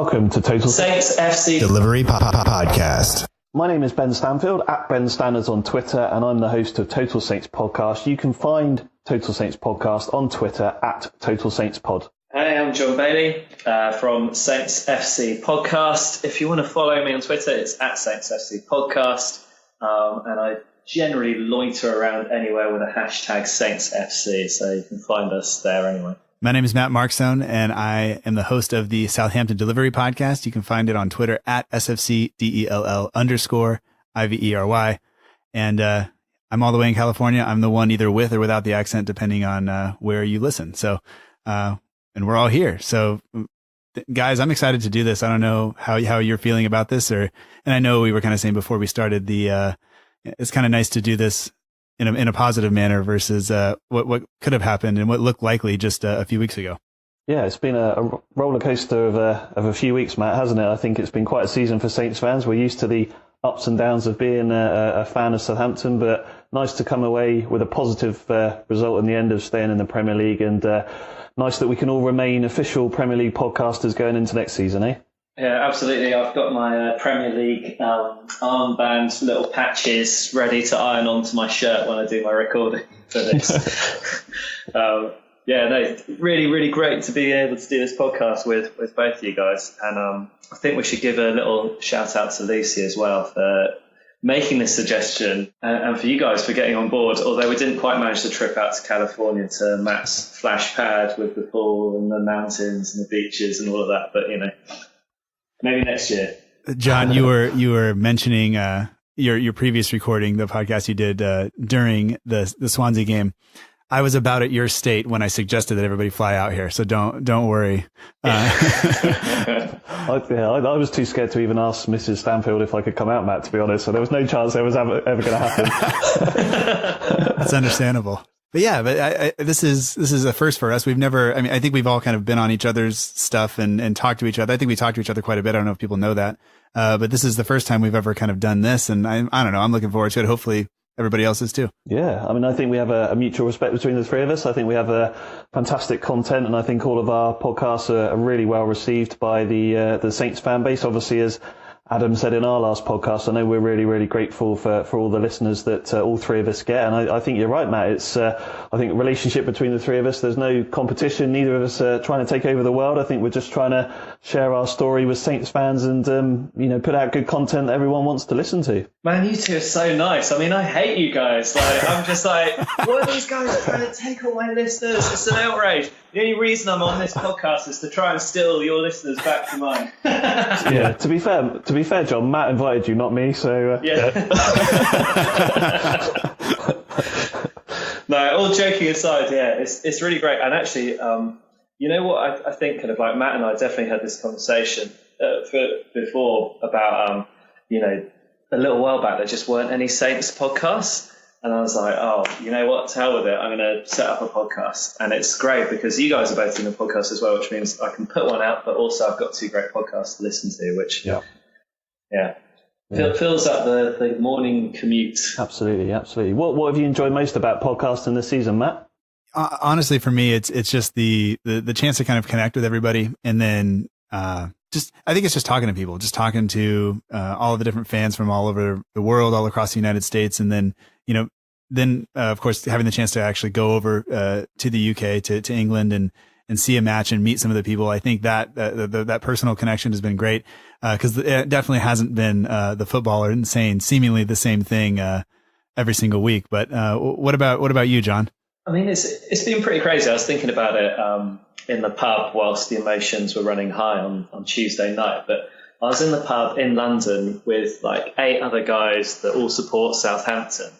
Welcome to Total Saints FC Delivery Podcast. My name is Ben Stanfield, at Ben Standards on Twitter, and I'm the host of Total Saints Podcast. You can find Total Saints Podcast on Twitter at Total Saints Pod. Hey, I'm John Bailey from Saints FC Podcast. If you want to follow me on Twitter, it's at Saints FC Podcast. And I generally loiter around anywhere with a hashtag Saints FC, so you can find us there anyway. My name is Matt Markstone, and I am the host of the Southampton Delivery Podcast. You can find it on Twitter at SFCDELL_IVERY. And I'm all the way in California. I'm the one either with or without the accent, depending on where you listen. So, and we're all here. So, guys, I'm excited to do this. I don't know how you're feeling about this, and I know we were kind of saying before we started it's kind of nice to do this in a positive manner versus what could have happened and what looked likely just a few weeks ago. Yeah, it's been a roller coaster of a few weeks, Matt, hasn't it? I think it's been quite a season for Saints fans. We're used to the ups and downs of being a fan of Southampton, but nice to come away with a positive result in the end of staying in the Premier League, and nice that we can all remain official Premier League podcasters going into next season, eh? Yeah, absolutely. I've got my Premier League armband little patches ready to iron onto my shirt when I do my recording for this. Really, really great to be able to do this podcast with both of you guys. And I think we should give a little shout out to Lucy as well for making this suggestion and for you guys for getting on board, although we didn't quite manage the trip out to California to Matt's flash pad with the pool and the mountains and the beaches and all of that. But, maybe next year. John, you were mentioning your previous recording, the podcast you did during the Swansea game. I was about at your state when I suggested that everybody fly out here, so don't worry. I was too scared to even ask Mrs. Stanfield if I could come out, Matt, to be honest. So there was no chance that was ever going to happen. That's understandable. But yeah, this is a first for us. We've never, I think we've all kind of been on each other's stuff and talked to each other. I think we talk to each other quite a bit. I don't know if people know that. But this is the first time we've ever kind of done this. And I don't know, I'm looking forward to it. Hopefully everybody else is too. Yeah. I think we have a mutual respect between the three of us. I think we have a fantastic content, and I think all of our podcasts are really well received by the Saints fan base. Obviously, as Adam said in our last podcast, I know we're really, really grateful for all the listeners that all three of us get. And I think you're right, Matt. It's, I think, a relationship between the three of us. There's no competition. Neither of us are trying to take over the world. I think we're just trying to share our story with Saints fans and, put out good content that everyone wants to listen to. Man, you two are so nice. I hate you guys. I'm just like, what are these guys trying to take all my listeners? It's an outrage. The only reason I'm on this podcast is to try and steal your listeners back to mine. Yeah, to be fair, John, Matt invited you, not me. So yeah. No, all joking aside, yeah, it's really great. And actually, you know what? I think kind of like Matt and I definitely had this conversation before about a little while back there just weren't any Saints podcasts. And I was like, oh, you know what? To hell with it. I'm going to set up a podcast. And it's great because you guys are both doing a podcast as well, which means I can put one out, but also I've got two great podcasts to listen to, which fills up the morning commute. Absolutely. What have you enjoyed most about podcasting this season, Matt? Honestly, for me, it's just the chance to kind of connect with everybody. And then I think it's just talking to people, just talking to all of the different fans from all over the world, all across the United States. And then, of course, having the chance to actually go over to the UK, to England and see a match and meet some of the people. I think that personal connection has been great because it definitely hasn't been the football or seemingly the same thing every single week. But what about you, John? It's been pretty crazy. I was thinking about it in the pub whilst the emotions were running high on Tuesday night. But I was in the pub in London with like 8 other guys that all support Southampton.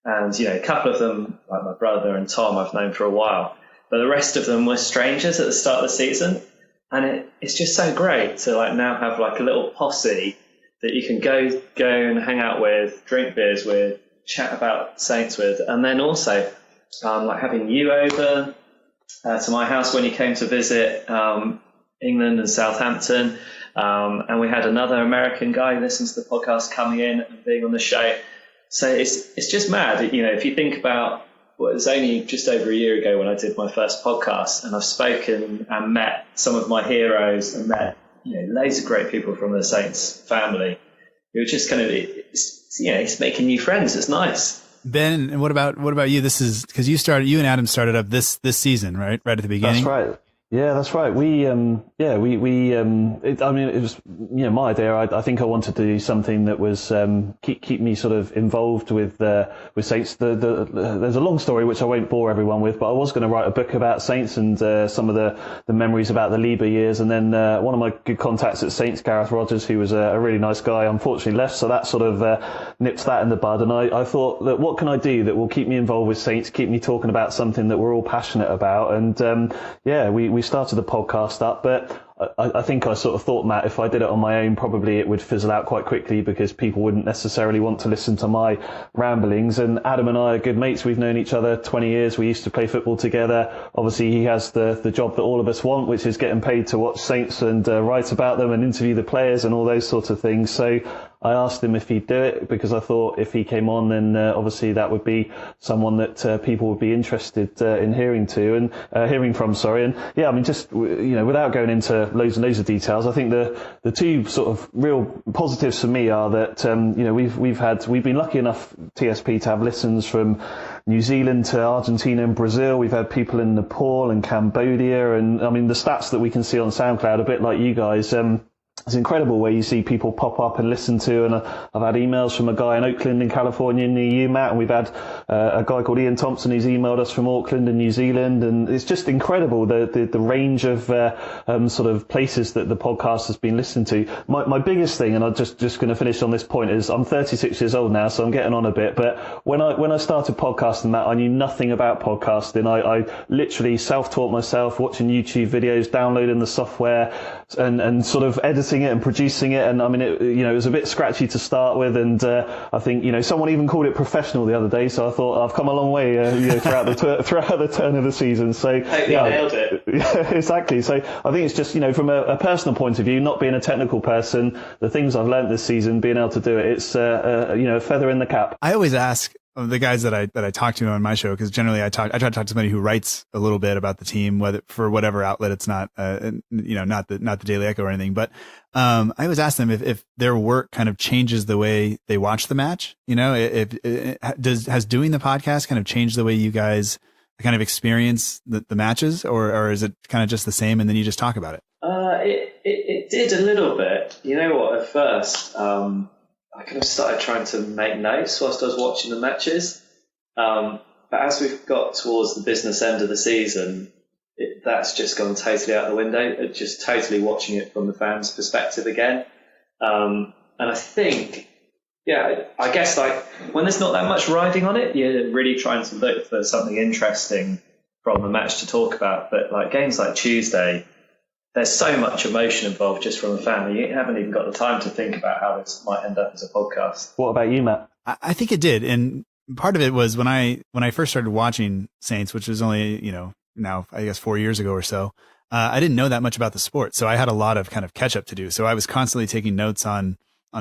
And, a couple of them, like my brother and Tom, I've known for a while. But the rest of them were strangers at the start of the season. And it's just so great to now have a little posse that you can go and hang out with, drink beers with, chat about Saints with. And then also having you over to my house when you came to visit England and Southampton. And we had another American guy who listens to the podcast coming in and being on the show. So it's just mad. If you think about it was only just over a year ago when I did my first podcast, and I've spoken and met some of my heroes and met loads of great people from the Saints family. It was just kind of, it's making new friends. It's nice. Ben, and what about you? This is because you and Adam started up this season, right? Right at the beginning. That's right. Yeah, that's right. It was, my idea. I think I wanted to do something that was, keep me sort of involved with Saints. There's a long story which I won't bore everyone with, but I was going to write a book about Saints and, some of the memories about the Lieber years. And then, one of my good contacts at Saints, Gareth Rogers, who was a really nice guy, unfortunately left. So that sort of, nipped that in the bud. And I thought that what can I do that will keep me involved with Saints, keep me talking about something that we're all passionate about. And, we started the podcast up, but I think I sort of thought, Matt, if I did it on my own, probably it would fizzle out quite quickly because people wouldn't necessarily want to listen to my ramblings. And Adam and I are good mates. We've known each other 20 years. We used to play football together. Obviously, he has the job that all of us want, which is getting paid to watch Saints and write about them and interview the players and all those sorts of things. So I asked him if he'd do it because I thought if he came on, then obviously that would be someone that people would be interested in hearing from. And yeah, I mean, just without going into loads and loads of details, I think the two sort of real positives for me are that we've been lucky enough, TSP, to have listens from New Zealand to Argentina and Brazil. We've had people in Nepal and Cambodia, and I mean the stats that we can see on SoundCloud, a bit like you guys. It's incredible where you see people pop up and listen to, and I've had emails from a guy in Oakland in California near you, Matt, and we've had a guy called Ian Thompson who's emailed us from Auckland and New Zealand, and it's just incredible the range of sort of places that the podcast has been listened to. My biggest thing, and I'm just going to finish on this point, is I'm 36 years old now, so I'm getting on a bit, but when I started podcasting, Matt, I knew nothing about podcasting. I literally self-taught myself, watching YouTube videos, downloading the software, and sort of editing it and producing it. And I mean, it was a bit scratchy to start with. And I think, someone even called it professional the other day. So I thought I've come a long way, throughout the turn of the season. So nailed it. Yeah, exactly. So I think it's just, from a personal point of view, not being a technical person, the things I've learned this season, being able to do it, it's, a feather in the cap. I always ask the guys that I talk to on my show, because generally I try to talk to somebody who writes a little bit about the team, whether for whatever outlet it's not, not the Daily Echo or anything. But I always ask them if their work kind of changes the way they watch the match. Has doing the podcast kind of changed the way you guys kind of experience the matches, or is it kind of just the same and then you just talk about it? It did a little bit. You know what? At first, I kind of started trying to make notes whilst I was watching the matches. But as we've got towards the business end of the season, that's just gone totally out the window. Just totally watching it from the fans' perspective again. And I think, I guess like when there's not that much riding on it, you're really trying to look for something interesting from the match to talk about. But like games like Tuesday, there's so much emotion involved just from a fan. You haven't even got the time to think about how this might end up as a podcast. What about you, Matt? I think it did. And part of it was when I first started watching Saints, which was only, now I guess 4 years ago or so, I didn't know that much about the sport. So I had a lot of kind of catch up to do. So I was constantly taking notes on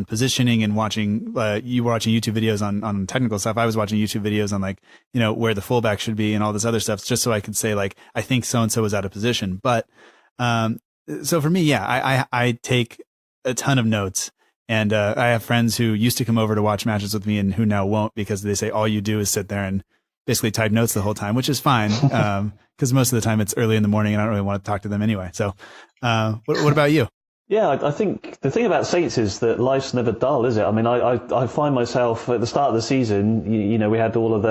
positioning and watching, you were watching YouTube videos on technical stuff. I was watching YouTube videos on like, where the fullback should be and all this other stuff, just so I could say like, I think so-and-so was out of position. But, so for me, I take a ton of notes, and I have friends who used to come over to watch matches with me and who now won't, because they say all you do is sit there and basically type notes the whole time, which is fine. Cause most of the time it's early in the morning and I don't really want to talk to them anyway. So, what about you? Yeah, I think the thing about Saints is that life's never dull, is it? I mean, I find myself at the start of the season, we had all of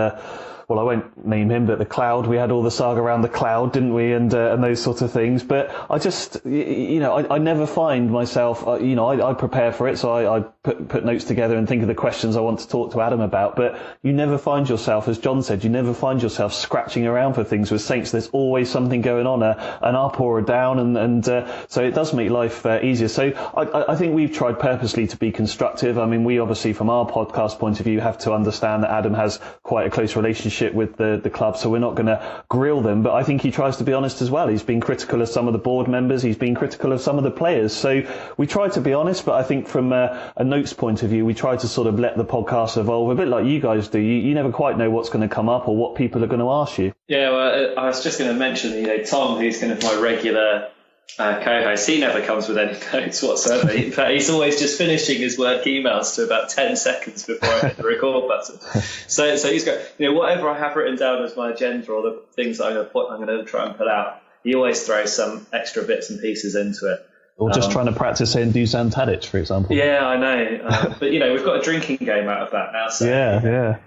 well, I won't name him, but the Cloud, we had all the saga around the Cloud, didn't we? And those sorts of things. But I just, I never find myself, I prepare for it. So I put notes together and think of the questions I want to talk to Adam about. But you never find yourself, as John said, you never find yourself scratching around for things with Saints. There's always something going on, an up or a down. And so it does make life easier. So I think we've tried purposely to be constructive. I mean, we obviously, from our podcast point of view, have to understand that Adam has quite a close relationship with the club, so we're not going to grill them, but I think he tries to be honest as well. He's been critical of some of the board members, he's been critical of some of the players, so we try to be honest, but I think from a notes point of view, we try to sort of let the podcast evolve a bit like you guys do. You never quite know what's going to come up or what people are going to ask you. Yeah, well, I was just going to mention, Tom, who's kind of my regular co-host, he never comes with any notes whatsoever. In fact, he's always just finishing his work emails to about 10 seconds before I hit the record button. So he's got, whatever I have written down as my agenda or the things that I'm going to try and put out, he always throws some extra bits and pieces into it. Or just trying to practice saying Dusan Tadic, for example. Yeah, I know. But, we've got a drinking game out of that now. So. Yeah.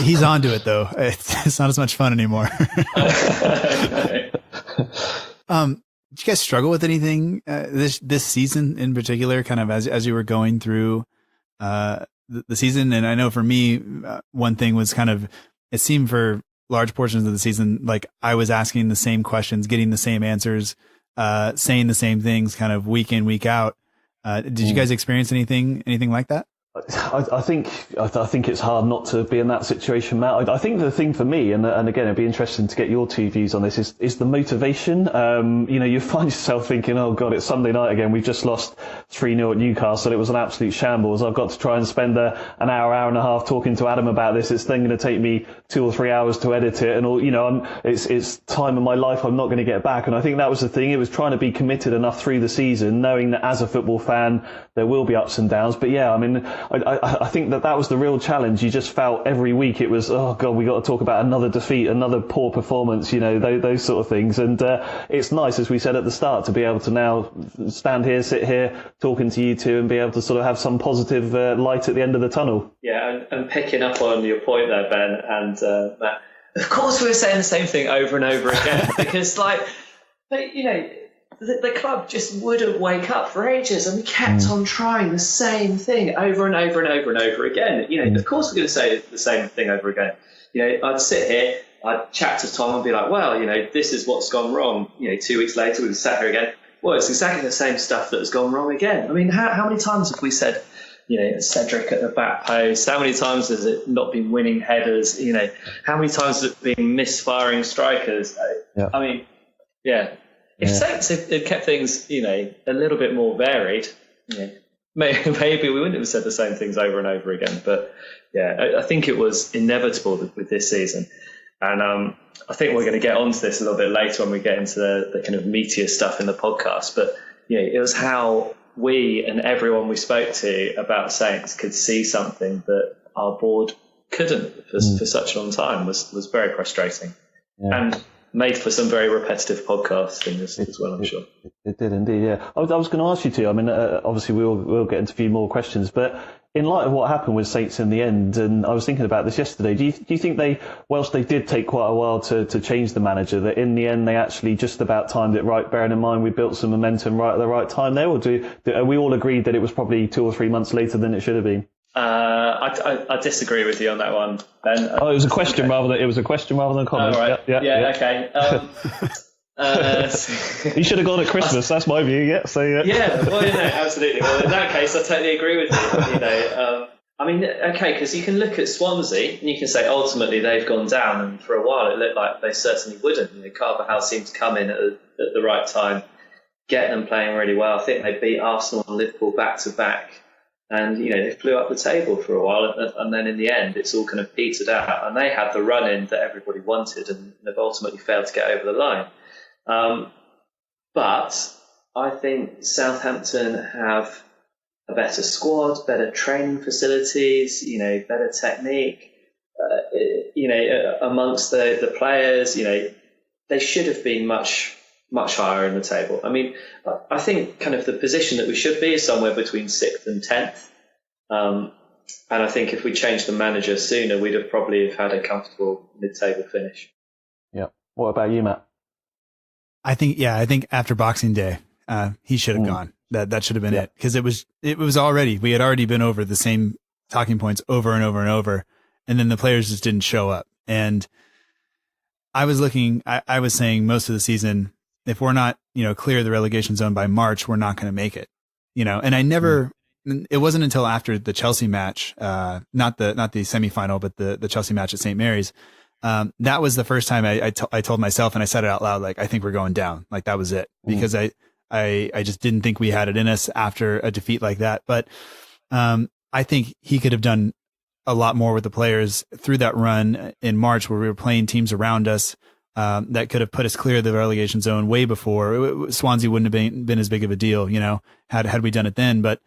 He's onto it, though. It's not as much fun anymore. Did you guys struggle with anything this season in particular, kind of as you were going through the season? And I know for me, one thing was kind of, it seemed for large portions of the season, like I was asking the same questions, getting the same answers, saying the same things kind of week in, week out. Did you guys experience anything like that? I think it's hard not to be in that situation, Matt. I think the thing for me, and again, it'd be interesting to get your two views on this, is the motivation. You find yourself thinking, oh God, it's Sunday night again. We've just lost 3-0 at Newcastle. It was an absolute shambles. I've got to try and spend an hour and a half talking to Adam about this. It's then going to take me 2 or 3 hours to edit it, and all. It's time in my life I'm not going to get back. And I think that was the thing. It was trying to be committed enough through the season, knowing that as a football fan there will be ups and downs. But yeah, I mean, I think that was the real challenge. You just felt every week it was, oh God, we got to talk about another defeat, another poor performance, those sort of things. And it's nice, as we said at the start, to be able to now sit here talking to you two and be able to sort of have some positive light at the end of the tunnel. Yeah, and picking up on your point there, Ben and Matt, of course we were saying the same thing over and over again because the club just wouldn't wake up for ages, and we kept on trying the same thing over and over and over and over again. Of course we're going to say the same thing over again. I'd sit here, I'd chat to Tom and be like, well, this is what's gone wrong. 2 weeks later, we'd sat here again. Well, it's exactly the same stuff that has gone wrong again. I mean, how many times have we said, Cedric at the back post? How many times has it not been winning headers? How many times has it been misfiring strikers? Yeah. I mean, yeah. If Saints had kept things, a little bit more varied, maybe we wouldn't have said the same things over and over again. But yeah, I think it was inevitable with this season. And I think we're going to get onto this a little bit later when we get into the kind of meatier stuff in the podcast. But it was how we and everyone we spoke to about Saints could see something that our board couldn't for such a long time was very frustrating. Yeah. And made for some very repetitive podcasting as well, I'm sure. It did indeed, yeah. I was going to ask you to. I mean, obviously we'll get into a few more questions, but in light of what happened with Saints in the end, and I was thinking about this yesterday, do you think whilst they did take quite a while to change the manager, that in the end they actually just about timed it right, bearing in mind we built some momentum right at the right time there, or are we all agreed that it was probably 2 or 3 months later than it should have been? I disagree with you on that one, Ben. It was a question rather than a comment. Oh, right. Yeah. Okay. You should have gone at Christmas. That's my view. Yeah. So yeah. Well, absolutely. Well, in that case, I totally agree with you. I mean, okay, because you can look at Swansea and you can say ultimately they've gone down, and for a while it looked like they certainly wouldn't. Carvajal seemed to come in at the right time, get them playing really well. I think they beat Arsenal and Liverpool back to back. And, they flew up the table for a while, and then in the end, it's all kind of petered out. And they had the run-in that everybody wanted, and they've ultimately failed to get over the line. But I think Southampton have a better squad, better training facilities, better technique, amongst the players. They should have been much higher in the table. I mean, I think kind of the position that we should be is somewhere between 6th and 10th. And I think if we changed the manager sooner, we'd have probably had a comfortable mid-table finish. Yeah. What about you, Matt? I think after Boxing Day, he should have gone. That should have been it. Because we had already been over the same talking points over and over and over. And then the players just didn't show up. And I was saying most of the season, if we're not, clear of the relegation zone by March, we're not going to make it, and I never, it wasn't until after the Chelsea match, not the semifinal, but the Chelsea match at St. Mary's. That was the first time I told myself, and I said it out loud, like, I think we're going down. Like, that was it, because I just didn't think we had it in us after a defeat like that. But, I think he could have done a lot more with the players through that run in March, where we were playing teams around us, that could have put us clear of the relegation zone way before. Swansea wouldn't have been as big of a deal, had we done it then. But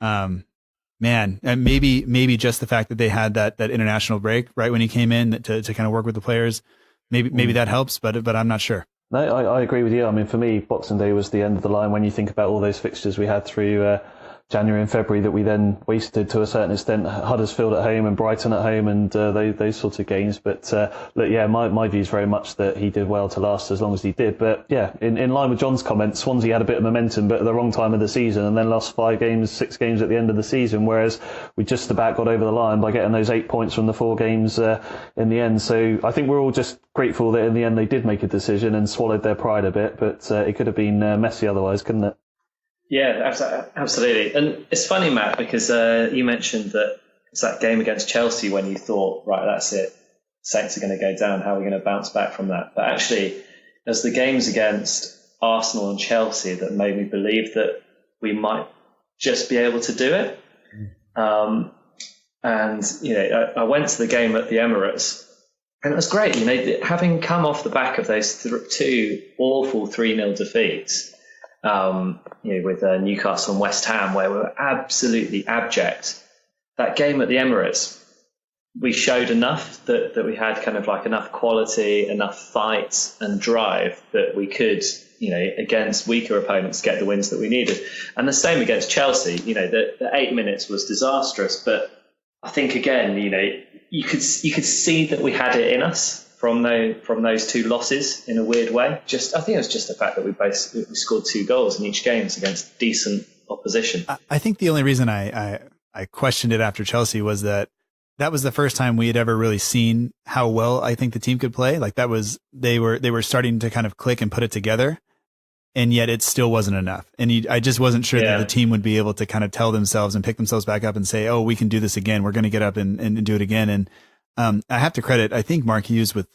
man, and maybe just the fact that they had that international break right when he came in to kind of work with the players, maybe that helps. But I'm not sure. No, I agree with you. I mean, for me, Boxing Day was the end of the line when you think about all those fixtures we had through January and February that we then wasted to a certain extent. Huddersfield at home and Brighton at home and those sorts of games. But look, yeah, my view is very much that he did well to last as long as he did. But yeah, in line with John's comments, Swansea had a bit of momentum, but at the wrong time of the season, and then lost 6 games at the end of the season, whereas we just about got over the line by getting those 8 points from the 4 games in the end. So I think we're all just grateful that in the end they did make a decision and swallowed their pride a bit, but it could have been messy otherwise, couldn't it? Yeah, absolutely. And it's funny, Matt, because you mentioned that it's that game against Chelsea when you thought, right, that's it. Saints are going to go down. How are we going to bounce back from that? But actually, there's the games against Arsenal and Chelsea that made me believe that we might just be able to do it. And, I went to the game at the Emirates and it was great. Having come off the back of those 2 awful 3-0 defeats, with Newcastle and West Ham, where we were absolutely abject. That game at the Emirates, we showed enough that we had kind of like enough quality, enough fight and drive that we could, against weaker opponents, get the wins that we needed. And the same against Chelsea. The 8 minutes was disastrous, but I think again, you could see that we had it in us from those 2 losses in a weird way. I think it was just the fact that we scored 2 goals in each game against decent opposition. I think the only reason I questioned it after Chelsea was that was the first time we had ever really seen how well I think the team could play. Like they were starting to kind of click and put it together, and yet it still wasn't enough. And I just wasn't sure that the team would be able to kind of tell themselves and pick themselves back up and say, oh, we can do this again. We're going to get up and do it again. And I have to credit, I think, Mark Hughes with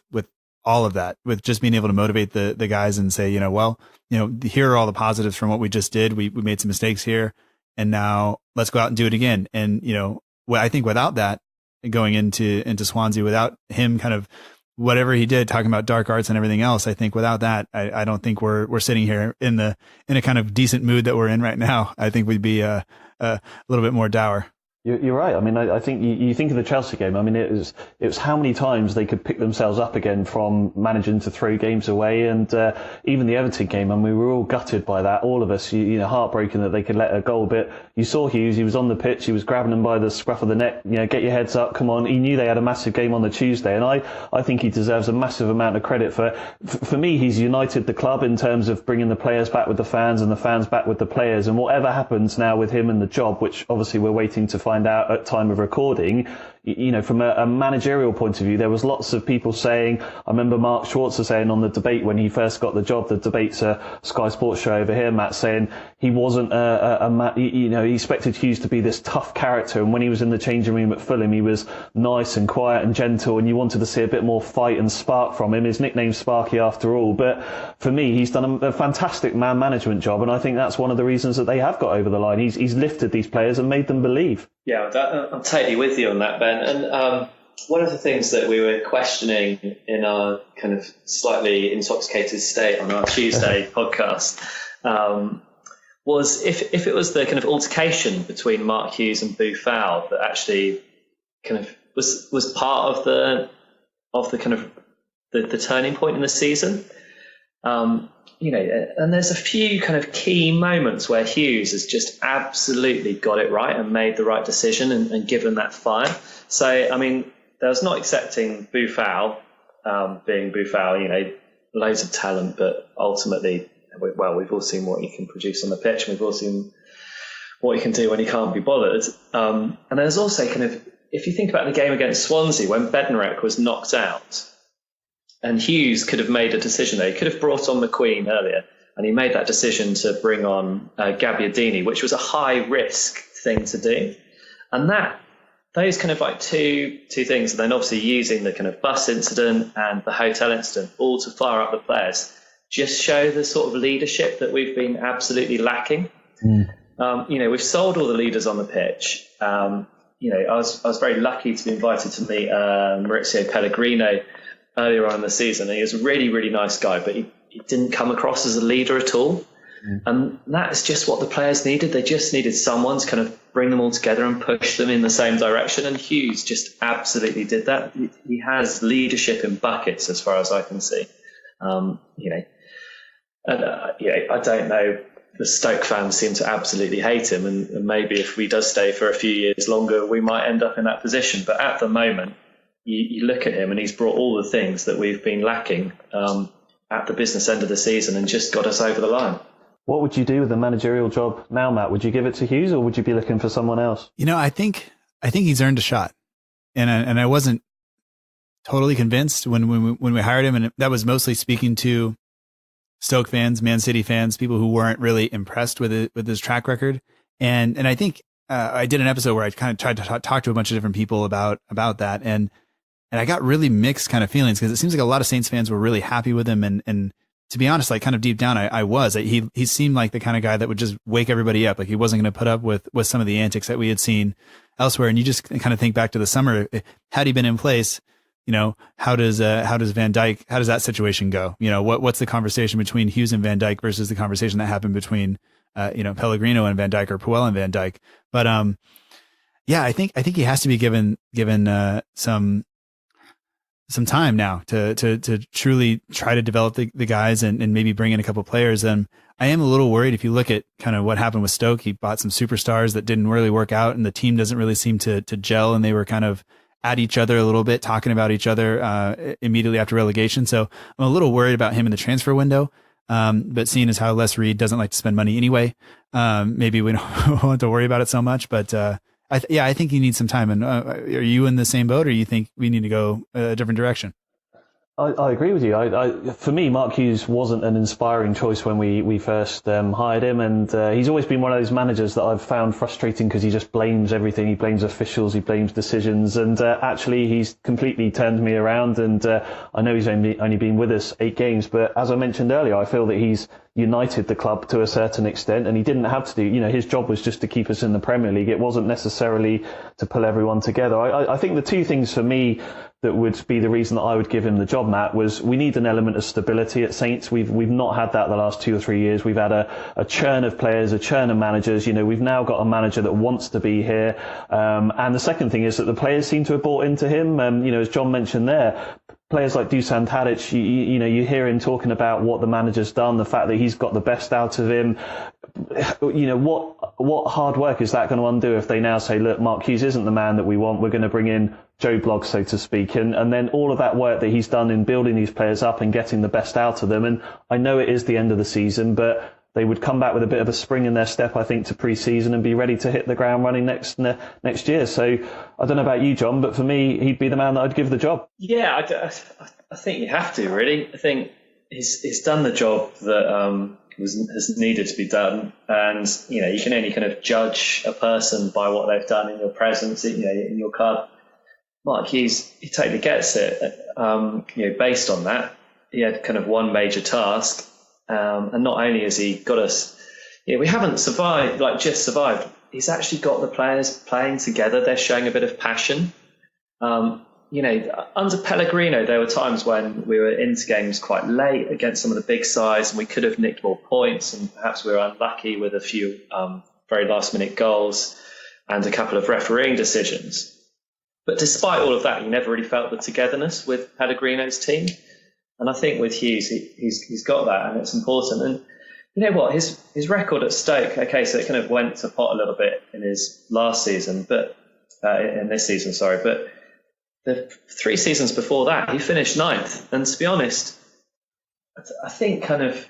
all of that, with just being able to motivate the guys and say, here are all the positives from what we just did. We made some mistakes here, and now let's go out and do it again. And, I think without that, going into Swansea, without him kind of whatever he did, talking about dark arts and everything else, I think without that, I don't think we're sitting here in a kind of decent mood that we're in right now. I think we'd be a little bit more dour. You're right. I mean, I think you think of the Chelsea game. I mean, it was how many times they could pick themselves up again from managing to throw games away, and even the Everton game. I mean, we were all gutted by that, all of us. Heartbroken that they could let a goal. But you saw Hughes. He was on the pitch. He was grabbing them by the scruff of the neck. Get your heads up. Come on. He knew they had a massive game on the Tuesday, and I think he deserves a massive amount of credit for me. He's united the club in terms of bringing the players back with the fans and the fans back with the players. And whatever happens now with him and the job, which obviously we're waiting to find out at time of recording, from a managerial point of view, there was lots of people saying, I remember Mark Schwarzer saying on the debate when he first got the job, the debate's a Sky Sports show over here, Matt, saying he wasn't he expected Hughes to be this tough character, and when he was in the changing room at Fulham, he was nice and quiet and gentle, and you wanted to see a bit more fight and spark from him. His nickname's Sparky after all, but for me, he's done a fantastic man management job, and I think that's one of the reasons that they have got over the line. He's lifted these players and made them believe. Yeah, I'm totally with you on that, Ben. And one of the things that we were questioning in our kind of slightly intoxicated state on our Tuesday podcast was if it was the kind of altercation between Mark Hughes and Boo Fowl that actually kind of was part of the kind of the turning point in the season. And there's a few kind of key moments where Hughes has just absolutely got it right and made the right decision and given that fire. So, I mean, there was not accepting Boo Fowl, being Boo Fowl, loads of talent, but ultimately, we've all seen what he can produce on the pitch, and we've all seen what he can do when he can't be bothered. And there's also kind of, if you think about the game against Swansea, when Bednarek was knocked out, and Hughes could have made a decision there. He could have brought on McQueen earlier, and he made that decision to bring on Gabbiadini, which was a high-risk thing to do. And those kind of like two things, and then obviously using the kind of bus incident and the hotel incident all to fire up the players, just show the sort of leadership that we've been absolutely lacking. We've sold all the leaders on the pitch. I was very lucky to be invited to meet Maurizio Pellegrino earlier on in the season. And he was a really, really nice guy, but he didn't come across as a leader at all. And that's just what the players needed. They just needed someone to kind of bring them all together and push them in the same direction. And Hughes just absolutely did that. He has leadership in buckets, as far as I can see. I don't know. The Stoke fans seem to absolutely hate him, and maybe if he does stay for a few years longer, we might end up in that position. But at the moment, you look at him, and he's brought all the things that we've been lacking at the business end of the season, and just got us over the line. What would you do with the managerial job now, Matt? Would you give it to Hughes, or would you be looking for someone else? I think he's earned a shot, and I wasn't totally convinced when we hired him, and that was mostly speaking to Stoke fans, Man City fans, people who weren't really impressed with his track record, and I think I did an episode where I kind of tried to talk to a bunch of different people about that, and I got really mixed kind of feelings, because it seems like a lot of Saints fans were really happy with him, and to be honest, like kind of deep down, I was. He seemed like the kind of guy that would just wake everybody up. Like he wasn't going to put up with some of the antics that we had seen elsewhere. And you just kind of think back to the summer. Had he been in place, how does Van Dijk, how does that situation go? What's the conversation between Hughes and Van Dijk versus the conversation that happened between Pellegrino and Van Dijk, or Puel and Van Dijk? But I think he has to be given some time now to truly try to develop the guys and maybe bring in a couple of players. And I am a little worried if you look at kind of what happened with Stoke. He bought some superstars that didn't really work out, and the team doesn't really seem to gel, and they were kind of at each other a little bit, talking about each other immediately after relegation. So I'm a little worried about him in the transfer window. But seeing as how Les Reed doesn't like to spend money anyway, maybe we don't want to worry about it so much. But I think you need some time. And are you in the same boat, or you think we need to go a different direction? I agree with you. For me, Mark Hughes wasn't an inspiring choice when we first hired him, and he's always been one of those managers that I've found frustrating, because he just blames everything. He blames officials, he blames decisions, and actually he's completely turned me around. And I know he's only been with us 8 games, but as I mentioned earlier, I feel that he's united the club to a certain extent, and he didn't have to do. His job was just to keep us in the Premier League. It wasn't necessarily to pull everyone together. I think the two things for me that would be the reason that I would give him the job, Matt, was we need an element of stability at Saints. We've not had that the last 2 or 3 years. We've had a churn of players, a churn of managers. We've now got a manager that wants to be here. And the second thing is that the players seem to have bought into him. As John mentioned there, players like Dusan Tadic, you hear him talking about what the manager's done, the fact that he's got the best out of him. What hard work is that going to undo if they now say, look, Mark Hughes isn't the man that we want, we're going to bring in Joe Bloggs, so to speak, and then all of that work that he's done in building these players up and getting the best out of them. And I know it is the end of the season, but they would come back with a bit of a spring in their step, I think, to pre-season and be ready to hit the ground running next year. So I don't know about you, John, but for me, he'd be the man that I'd give the job. Yeah, I think you have to, really. I think he's done the job that has needed to be done, and you can only kind of judge a person by what they've done in your presence, in your club. Mark Hughes, he totally gets it. Based on that, he had kind of one major task, and not only has he got us, we haven't just survived. He's actually got the players playing together. They're showing a bit of passion. Under Pellegrino, there were times when we were into games quite late against some of the big sides, and we could have nicked more points, and perhaps we were unlucky with a few very last-minute goals and a couple of refereeing decisions. But despite all of that, you never really felt the togetherness with Pellegrino's team. And I think with Hughes, he's got that, and it's important. And you know what? His record at Stoke, okay, so it kind of went to pot a little bit in his last season, but in this season, sorry. But the 3 seasons before that, he finished 9th. And to be honest, I think kind of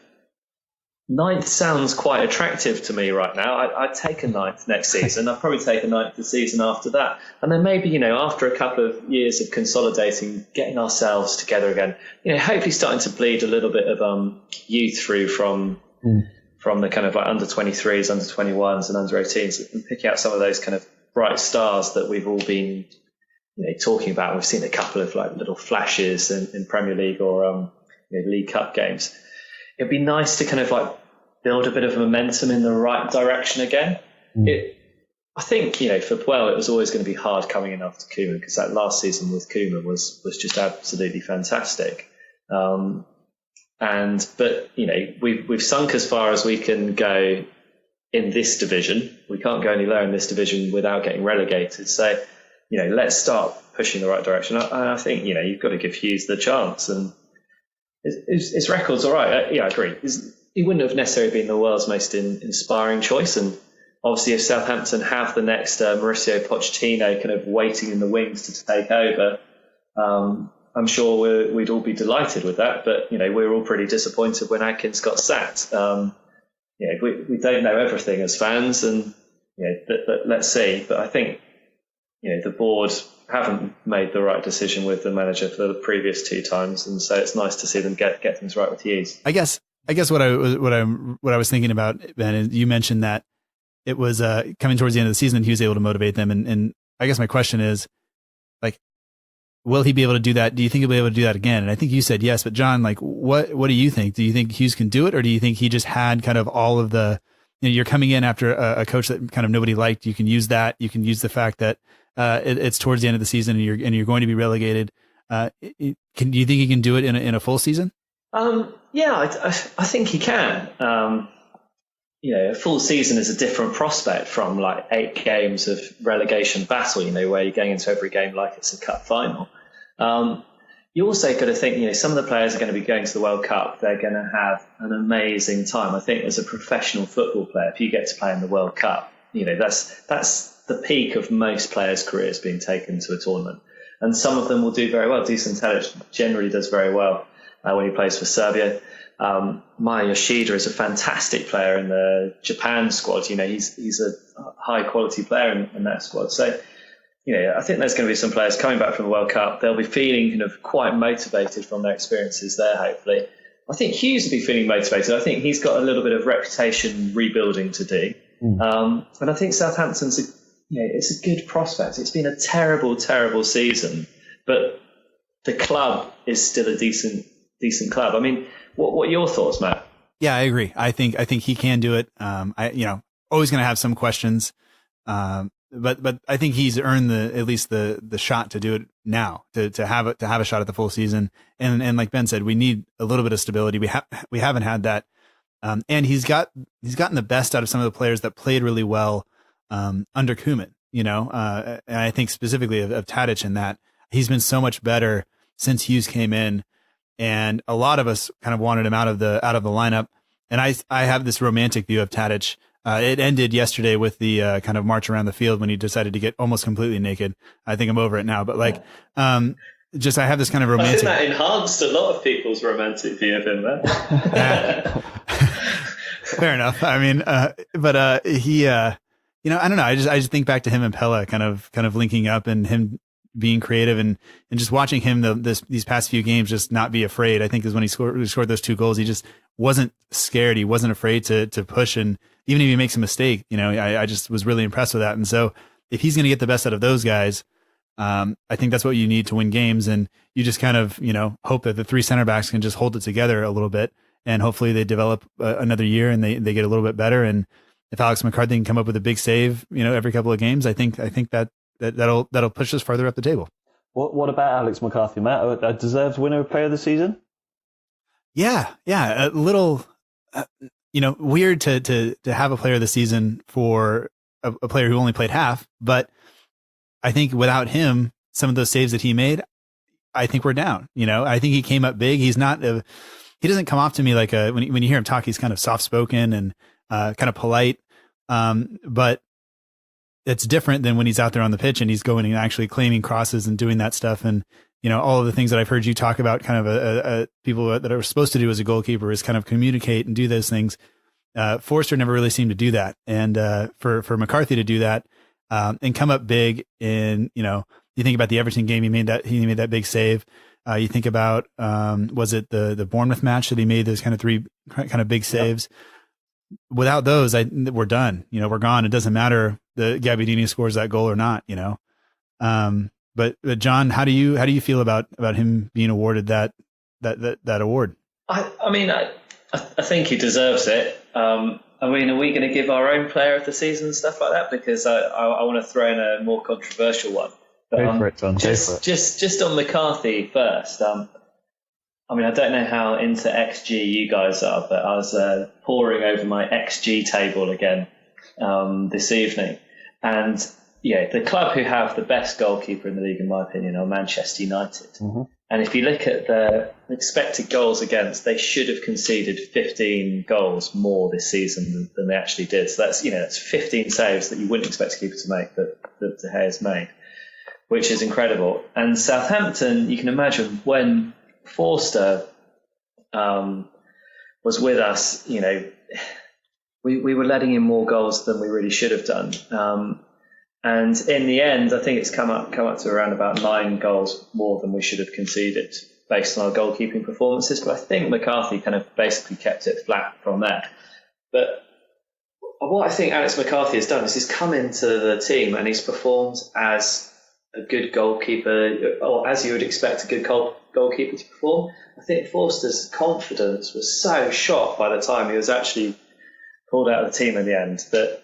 9th sounds quite attractive to me right now. I'd take a 9th next season. I'd probably take a 9th the season after that. And then maybe, after a couple of years of consolidating, getting ourselves together again, hopefully starting to bleed a little bit of youth through from the kind of like under 23s, under 21s and under 18s, and picking out some of those kind of bright stars that we've all been talking about. We've seen a couple of like little flashes in Premier League or League Cup games. It'd be nice to kind of like build a bit of momentum in the right direction again. I think, for Puel, it was always going to be hard coming in after Koeman, because that last season with Koeman was just absolutely fantastic. But we've sunk as far as we can go in this division. We can't go any lower in this division without getting relegated. So, let's start pushing the right direction. I think, you've got to give Hughes the chance, and his record's all right. I agree. He wouldn't have necessarily been the world's most inspiring choice. And obviously, if Southampton have the next Mauricio Pochettino kind of waiting in the wings to take over, I'm sure we'd all be delighted with that. But, we're all pretty disappointed when Atkins got sacked. We don't know everything as fans, and but let's see. But I think the board haven't made the right decision with the manager for the previous two times, and so it's nice to see them get things right with Hughes. I guess what I was thinking about, Ben, is you mentioned that it was coming towards the end of the season, and he was able to motivate them, and I guess my question is, like, will he be able to do that? Do you think he'll be able to do that again? And I think you said yes, but John, like, what do you think? Do you think Hughes can do it, or do you think he just had kind of all of the, you're coming in after a coach that kind of nobody liked. You can use that. You can use the fact that it's towards the end of the season, and you're going to be relegated. Do you think he can do it in a full season? I think he can. A full season is a different prospect from like 8 games of relegation battle, where you're going into every game like it's a cup final. You also got to think, some of the players are going to be going to the World Cup. They're going to have an amazing time. I think as a professional football player, if you get to play in the World Cup, that's the peak of most players' careers, being taken to a tournament. And some of them will do very well. Dusan Tadic generally does very well when he plays for Serbia. Maya Yoshida is a fantastic player in the Japan squad. He's a high quality player in that squad. So, I think there's going to be some players coming back from the World Cup. They'll be feeling kind of quite motivated from their experiences there, hopefully. I think Hughes will be feeling motivated. I think he's got a little bit of reputation rebuilding to do. And I think Southampton's it's a good prospect. It's been a terrible, terrible season, but the club is still a decent club. I mean, what are your thoughts, Matt? Yeah, I agree. I think he can do it. Always going to have some questions. But I think he's earned at least the shot to do it now, to have a shot at the full season. And like Ben said, we need a little bit of stability. We haven't had that. And he's gotten the best out of some of the players that played really well under Koeman, and I think specifically of Tadic in that he's been so much better since Hughes came in, and a lot of us kind of wanted him out of the lineup. And I have this romantic view of Tadic. It ended yesterday with the kind of march around the field when he decided to get almost completely naked. I think I'm over it now, but I have this kind of romantic. I think that enhanced a lot of people's romantic view of him, man. Fair enough. I mean, he, I don't know. I just think back to him and Pella kind of linking up, and him being creative, and just watching him these past few games just not be afraid. I think is when he scored those 2 goals. He just wasn't scared. He wasn't afraid to push, and even if he makes a mistake, I just was really impressed with that. And so if he's going to get the best out of those guys, I think that's what you need to win games. And you just kind of, hope that the 3 center backs can just hold it together a little bit, and hopefully they develop another year and they get a little bit better. And if Alex McCarthy can come up with a big save, every couple of games, I think that'll push us further up the table. What about Alex McCarthy, Matt? A deserved winner of player of the season? Yeah. A little, weird to have a player of the season for a player who only played half, but I think without him, some of those saves that he made, I think we're down. I think he came up big. He's not he doesn't come off to me like when you hear him talk, he's kind of soft spoken and kind of polite. But it's different than when he's out there on the pitch and he's going and actually claiming crosses and doing that stuff. And, all of the things that I've heard you talk about, kind of people that are supposed to do as a goalkeeper is kind of communicate and do those things. Forster never really seemed to do that. And for McCarthy to do that and come up big in, you think about the Everton game, he made that big save. You think about, was it the Bournemouth match that he made those kind of 3 kind of big saves? Yep. Without those, we're done. We're gone. It doesn't matter the Gabbiadini scores that goal or not. But John, how do you feel about him being awarded that award? I think he deserves it. I I mean, are we going to give our own player of the season and stuff like that? Because I want to throw in a more controversial one. But, Go for it, John. Just on McCarthy first. I mean, I don't know how into XG you guys are, but I was poring over my XG table again this evening. And yeah, the club who have the best goalkeeper in the league, in my opinion, are Manchester United. Mm-hmm. And if you look at the expected goals against, they should have conceded 15 goals more this season than they actually did. So that's 15 saves that you wouldn't expect a keeper to make that De Gea's made, which is incredible. And Southampton, you can imagine when Forster was with us, we were letting in more goals than we really should have done. And in the end, I think it's come up to around about 9 goals more than we should have conceded based on our goalkeeping performances. But I think McCarthy kind of basically kept it flat from there. But what I think Alex McCarthy has done is he's come into the team and he's performed as a good goalkeeper, or as you would expect a good goalkeeper to perform. I think Forster's confidence was so shot by the time he was actually pulled out of the team in the end that,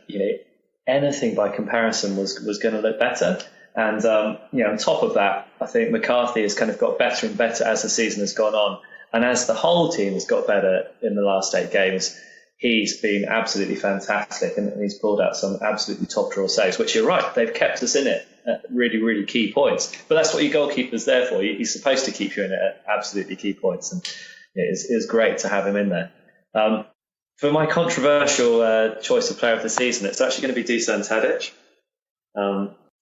anything by comparison was going to look better. And, on top of that, I think McCarthy has kind of got better and better as the season has gone on. And as the whole team has got better in the last 8 games, he's been absolutely fantastic. And he's pulled out some absolutely top draw saves, which you're right, they've kept us in it at really, really key points. But that's what your goalkeeper's there for. He's supposed to keep you in it at absolutely key points. And it was great to have him in there. For my controversial choice of player of the season, it's actually going to be Dusan Tadic.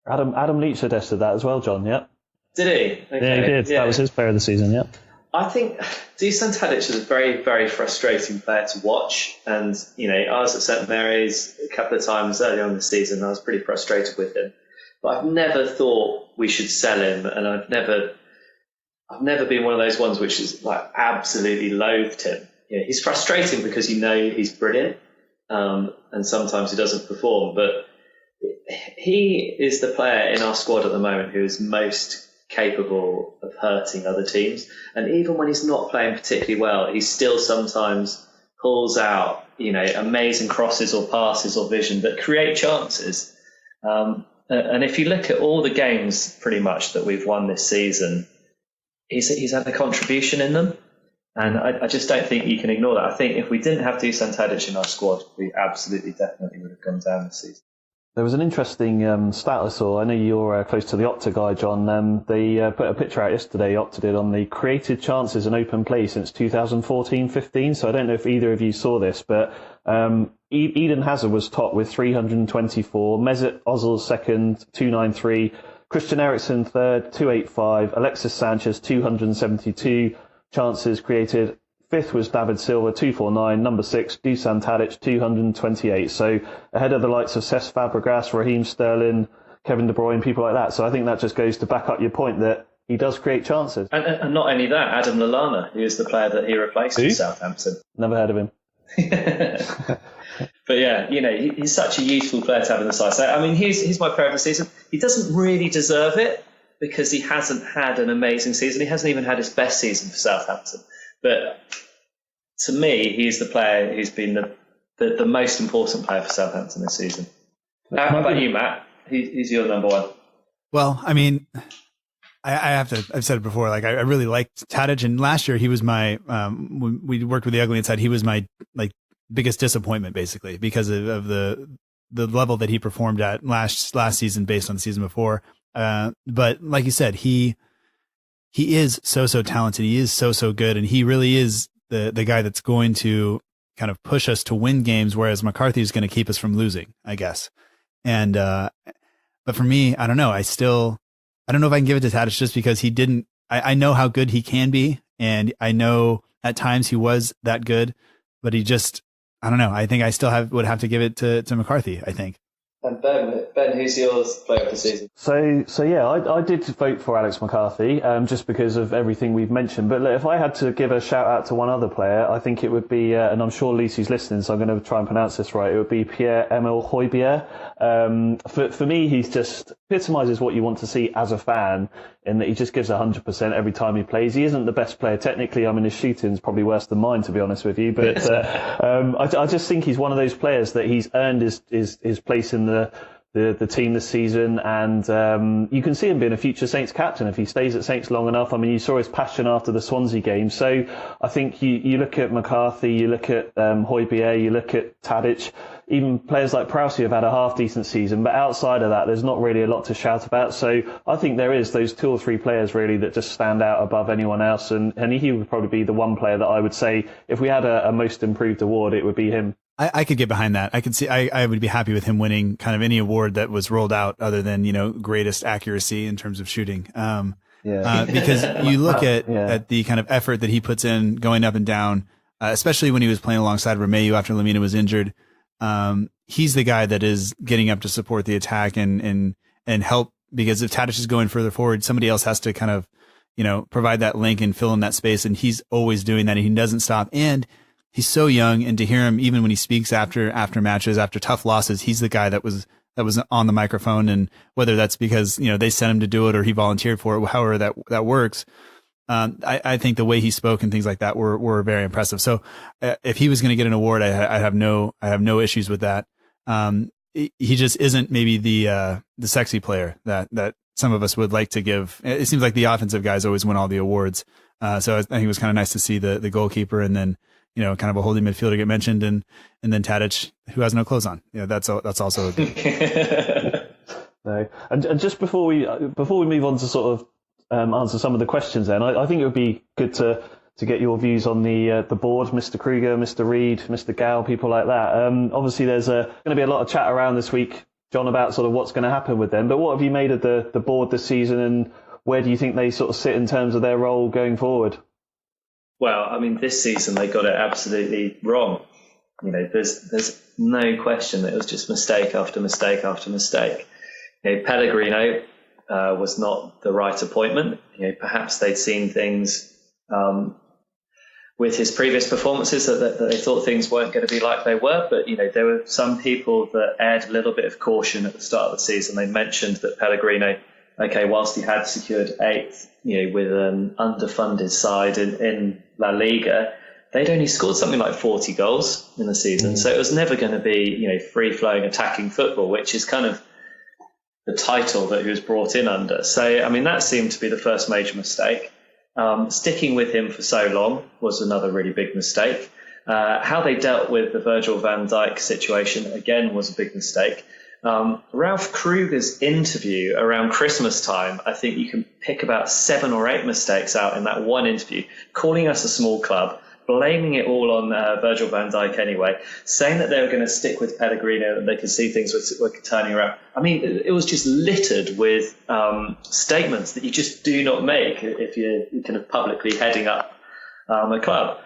Adam Leach suggested that as well, John, yeah? Did he? Okay. Yeah, he did. Yeah. That was his player of the season, yeah. I think Dusan Tadic is a very, very frustrating player to watch. And, I was at St Mary's a couple of times early on in the season. And I was pretty frustrated with him. But I've never thought we should sell him. And I've never been one of those ones which is like absolutely loathed him. He's frustrating because he's brilliant, and sometimes he doesn't perform. But he is the player in our squad at the moment who is most capable of hurting other teams. And even when he's not playing particularly well, he still sometimes pulls out, amazing crosses or passes or vision that create chances. And if you look at all the games pretty much that we've won this season, he's had a contribution in them. And I just don't think you can ignore that. I think if we didn't have Dusan Tadic in our squad, we absolutely definitely would have gone down this season. There was an interesting stat I saw. I know you're close to the Opta guy, John. They put a picture out yesterday, Opta did, on the created chances in open play since 2014-15. So I don't know if either of you saw this, but Eden Hazard was top with 324, Mesut Ozil second, 293, Christian Eriksen third, 285, Alexis Sanchez 272 chances created. Fifth was David Silva, 249. Number 6, Dusan Tadic, 228. So ahead of the likes of Cesc Fabregas, Raheem Sterling, Kevin De Bruyne, people like that. So I think that just goes to back up your point that he does create chances. And not only that, Adam Lallana, who is the player that he replaced at Southampton. Never heard of him. But yeah, he's such a useful player to have in the side. So, I mean, he's my player of the season. He doesn't really deserve it because he hasn't had an amazing season. He hasn't even had his best season for Southampton. But to me, he's the player who's been the most important player for Southampton this season. How about you, Matt? Who's your number one? Well, I mean, I've said it before, like I really liked Tadic, and last year he was my, when we worked with the Ugly Inside, he was my biggest disappointment basically because of the level that he performed at last season based on the season before. But like you said, he is so talented. He is so good. And he really is the guy that's going to kind of push us to win games, whereas McCarthy is going to keep us from losing, I guess. And, but for me, I don't know. I don't know if I can give it to Tadic just because he didn't, I know how good he can be. And I know at times he was that good, but he just, I don't know. I think I still would have to give it to McCarthy, I think. And Ben, Ben, who's yours player of the season? So yeah, I did vote for Alex McCarthy, just because of everything we've mentioned. But look, if I had to give a shout out to one other player, I think it would be, and I'm sure Lucy's listening, so I'm going to try and pronounce this right. It would be Pierre-Emile Højbjerg. For me, he's just epitomises what you want to see as a fan, in that he just gives 100% every time he plays. He isn't the best player technically. I mean, his shooting's probably worse than mine, to be honest with you. But I just think he's one of those players that he's earned his place in the team this season, and you can see him being a future Saints captain if he stays at Saints long enough. I mean, you saw his passion after the Swansea game. So I think you look at McCarthy, you look at Højbjerg, you look at Tadic, even players like Perils have had a half-decent season, but outside of that, there's not really a lot to shout about. So I think there is those 2 or 3 players really that just stand out above anyone else, and he would probably be the one player that I would say, if we had a most improved award, it would be him. I could get behind that. I could see, I would be happy with him winning kind of any award that was rolled out other than, greatest accuracy in terms of shooting. Because you look at the kind of effort that he puts in going up and down, especially when he was playing alongside Romeu after Lamina was injured. He's the guy that is getting up to support the attack and help, because if Tadic is going further forward, somebody else has to kind of, provide that link and fill in that space. And he's always doing that, and he doesn't stop. And he's so young, and to hear him, even when he speaks after matches, after tough losses, he's the guy that was on the microphone. And whether that's because, they sent him to do it or he volunteered for it, however that works. I think the way he spoke and things like that were very impressive. So if he was going to get an award, I have no issues with that. He just isn't maybe the sexy player that some of us would like to give. It seems like the offensive guys always win all the awards. So I think it was kind of nice to see the goalkeeper, and then, kind of a holding midfielder get mentioned, and then Tadic, who has no clothes on. That's also a good. No. And just before we move on to sort of answer some of the questions, then I think it would be good to get your views on the board, Mr. Kruger, Mr. Reed, Mr. Gow, people like that. Obviously, there's going to be a lot of chat around this week, John, about sort of what's going to happen with them. But what have you made of the board this season, and where do you think they sort of sit in terms of their role going forward? Well, I mean, this season they got it absolutely wrong. There's no question that it was just mistake after mistake after mistake. Pellegrino was not the right appointment. Perhaps they'd seen things with his previous performances that they thought things weren't going to be like they were. But there were some people that aired a little bit of caution at the start of the season. They mentioned that Pellegrino, whilst he had secured 8th, with an underfunded side in La Liga, they'd only scored something like 40 goals in the season. So it was never going to be, free-flowing attacking football, which is kind of the title that he was brought in under. So, I mean, that seemed to be the first major mistake. Sticking with him for so long was another really big mistake. How they dealt with the Virgil van Dijk situation, again, was a big mistake. Ralph Kruger's interview around Christmas time, I think you can pick about 7 or 8 mistakes out in that one interview, calling us a small club, blaming it all on Virgil van Dijk anyway, saying that they were going to stick with Pellegrino and they could see things were turning around. I mean, it was just littered with statements that you just do not make if you're kind of publicly heading up a club.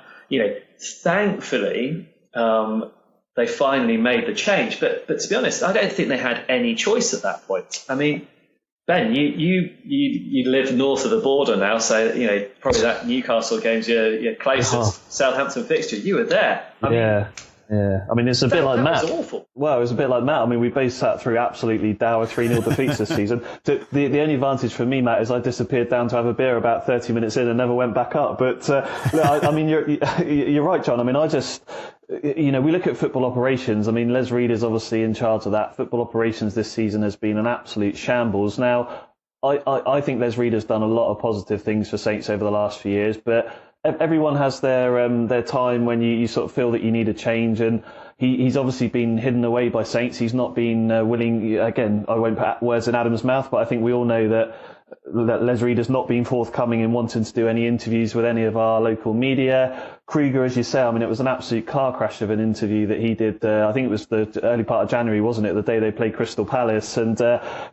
Thankfully, they finally made the change. But to be honest, I don't think they had any choice at that point. I mean, Ben, you live north of the border now, so probably that Newcastle game's your closest Southampton fixture. You were there. Yeah. I mean, it's a bit like Matt. That was awful. Well, it was a bit like Matt. I mean, we both sat through absolutely dour 3-0 defeats this season. The only advantage for me, Matt, is I disappeared down to have a beer about 30 minutes in and never went back up. But I mean, you're right, John. I mean, we look at football operations. I mean, Les Reed is obviously in charge of that. Football operations this season has been an absolute shambles. Now, I think Les Reed has done a lot of positive things for Saints over the last few years, but everyone has their time when you sort of feel that you need a change, and he's obviously been hidden away by Saints. He's not been willing. Again, I won't put words in Adam's mouth, but I think we all know that Les Reed has not been forthcoming in wanting to do any interviews with any of our local media. Kruger, as you say, I mean, it was an absolute car crash of an interview that he did. I think it was the early part of January, wasn't it? The day they played Crystal Palace. And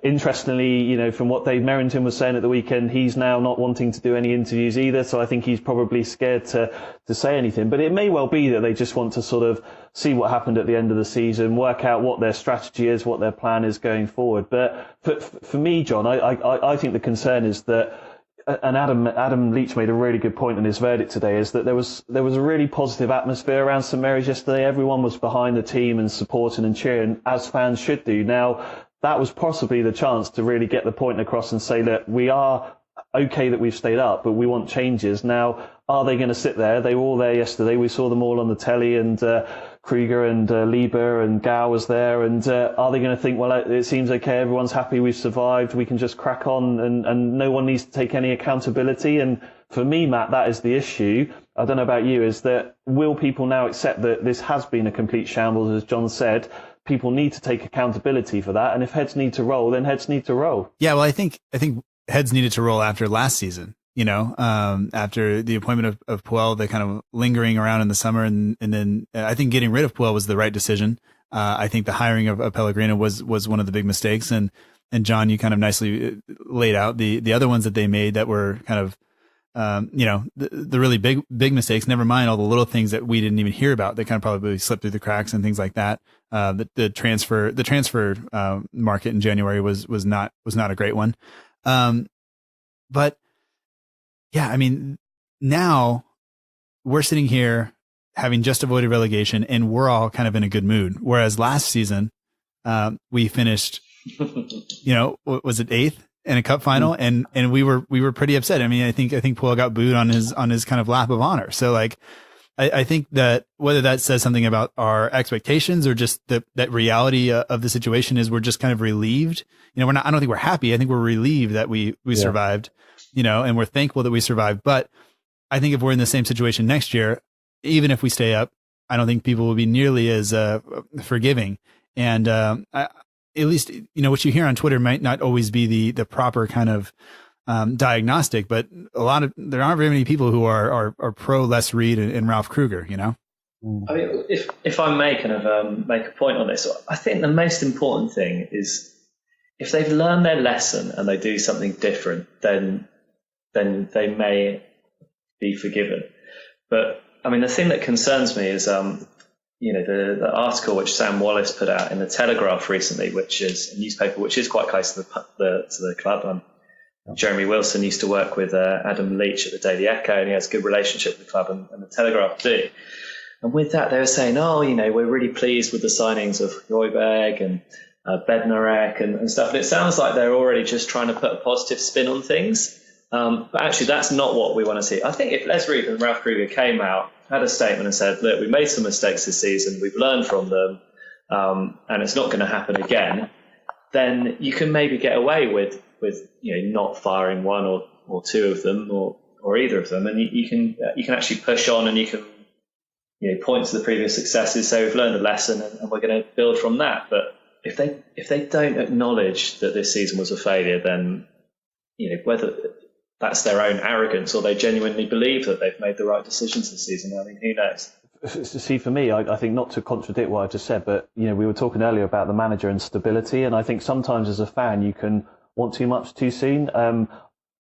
interestingly, from what Dave Merrington was saying at the weekend, he's now not wanting to do any interviews either. So I think he's probably scared to say anything. But it may well be that they just want to sort of see what happened at the end of the season, work out what their strategy is, what their plan is going forward. But for me, John, I think the concern is that, and Adam Leach made a really good point in his verdict today, is that there was a really positive atmosphere around St Mary's yesterday. Everyone was behind the team and supporting and cheering, as fans should do. Now, that was possibly the chance to really get the point across and say that we are okay that we've stayed up, but we want changes. Now, are they going to sit there? They were all there yesterday. We saw them all on the telly, and Krüger and Lieber and Gow was there. And are they going to think, well, it seems okay, everyone's happy, we've survived, we can just crack on, and no one needs to take any accountability? And for me, Matt, that is the issue. I don't know about you, is that will people now accept that this has been a complete shambles, as John said? People need to take accountability for that. And if heads need to roll, then heads need to roll. Yeah, well, I think heads needed to roll after last season. After the appointment of Puel, the kind of lingering around in the summer, and then I think getting rid of Puel was the right decision. I think the hiring of Pellegrino was one of the big mistakes, and John, you kind of nicely laid out the other ones that they made that were kind of the really big mistakes. Never mind all the little things that we didn't even hear about that kind of probably slipped through the cracks and things like that. The transfer market in January was not a great one. But yeah, I mean, now we're sitting here having just avoided relegation, and we're all kind of in a good mood. Whereas last season, we finished, was it 8th in a cup final, and we were pretty upset. I mean, I think Puel got booed on his kind of lap of honor. So like, I think that whether that says something about our expectations or just that reality of the situation is we're just kind of relieved. I don't think we're happy. I think we're relieved that we survived, and we're thankful that we survived. But I think if we're in the same situation next year, even if we stay up, I don't think people will be nearly as forgiving. And at least, what you hear on Twitter might not always be the proper kind of diagnostic, but there aren't very many people who are pro Les Reed and Ralph Krüger, I mean, if I may kind of make a point on this, I think the most important thing is if they've learned their lesson and they do something different, then they may be forgiven. But I mean, the thing that concerns me is, the article which Sam Wallace put out in the Telegraph recently, which is a newspaper which is quite close to the club. Jeremy Wilson used to work with Adam Leach at the Daily Echo, and he has a good relationship with the club and the Telegraph too. And with that, they were saying, we're really pleased with the signings of Højbjerg and Bednarek and stuff. And it sounds like they're already just trying to put a positive spin on things. But actually, that's not what we want to see. I think if Les Reed and Ralph Krüger came out, had a statement and said, look, we made some mistakes this season, we've learned from them, and it's not going to happen again, then you can maybe get away with not firing one or two of them or either of them, and you can actually push on, and you can point to the previous successes, say we've learned a lesson and we're going to build from that. But if they don't acknowledge that this season was a failure, then whether that's their own arrogance or they genuinely believe that they've made the right decisions this season, I mean, who knows? See, for me, I think, not to contradict what I just said, but we were talking earlier about the manager and stability, and I think sometimes as a fan you can want too much too soon.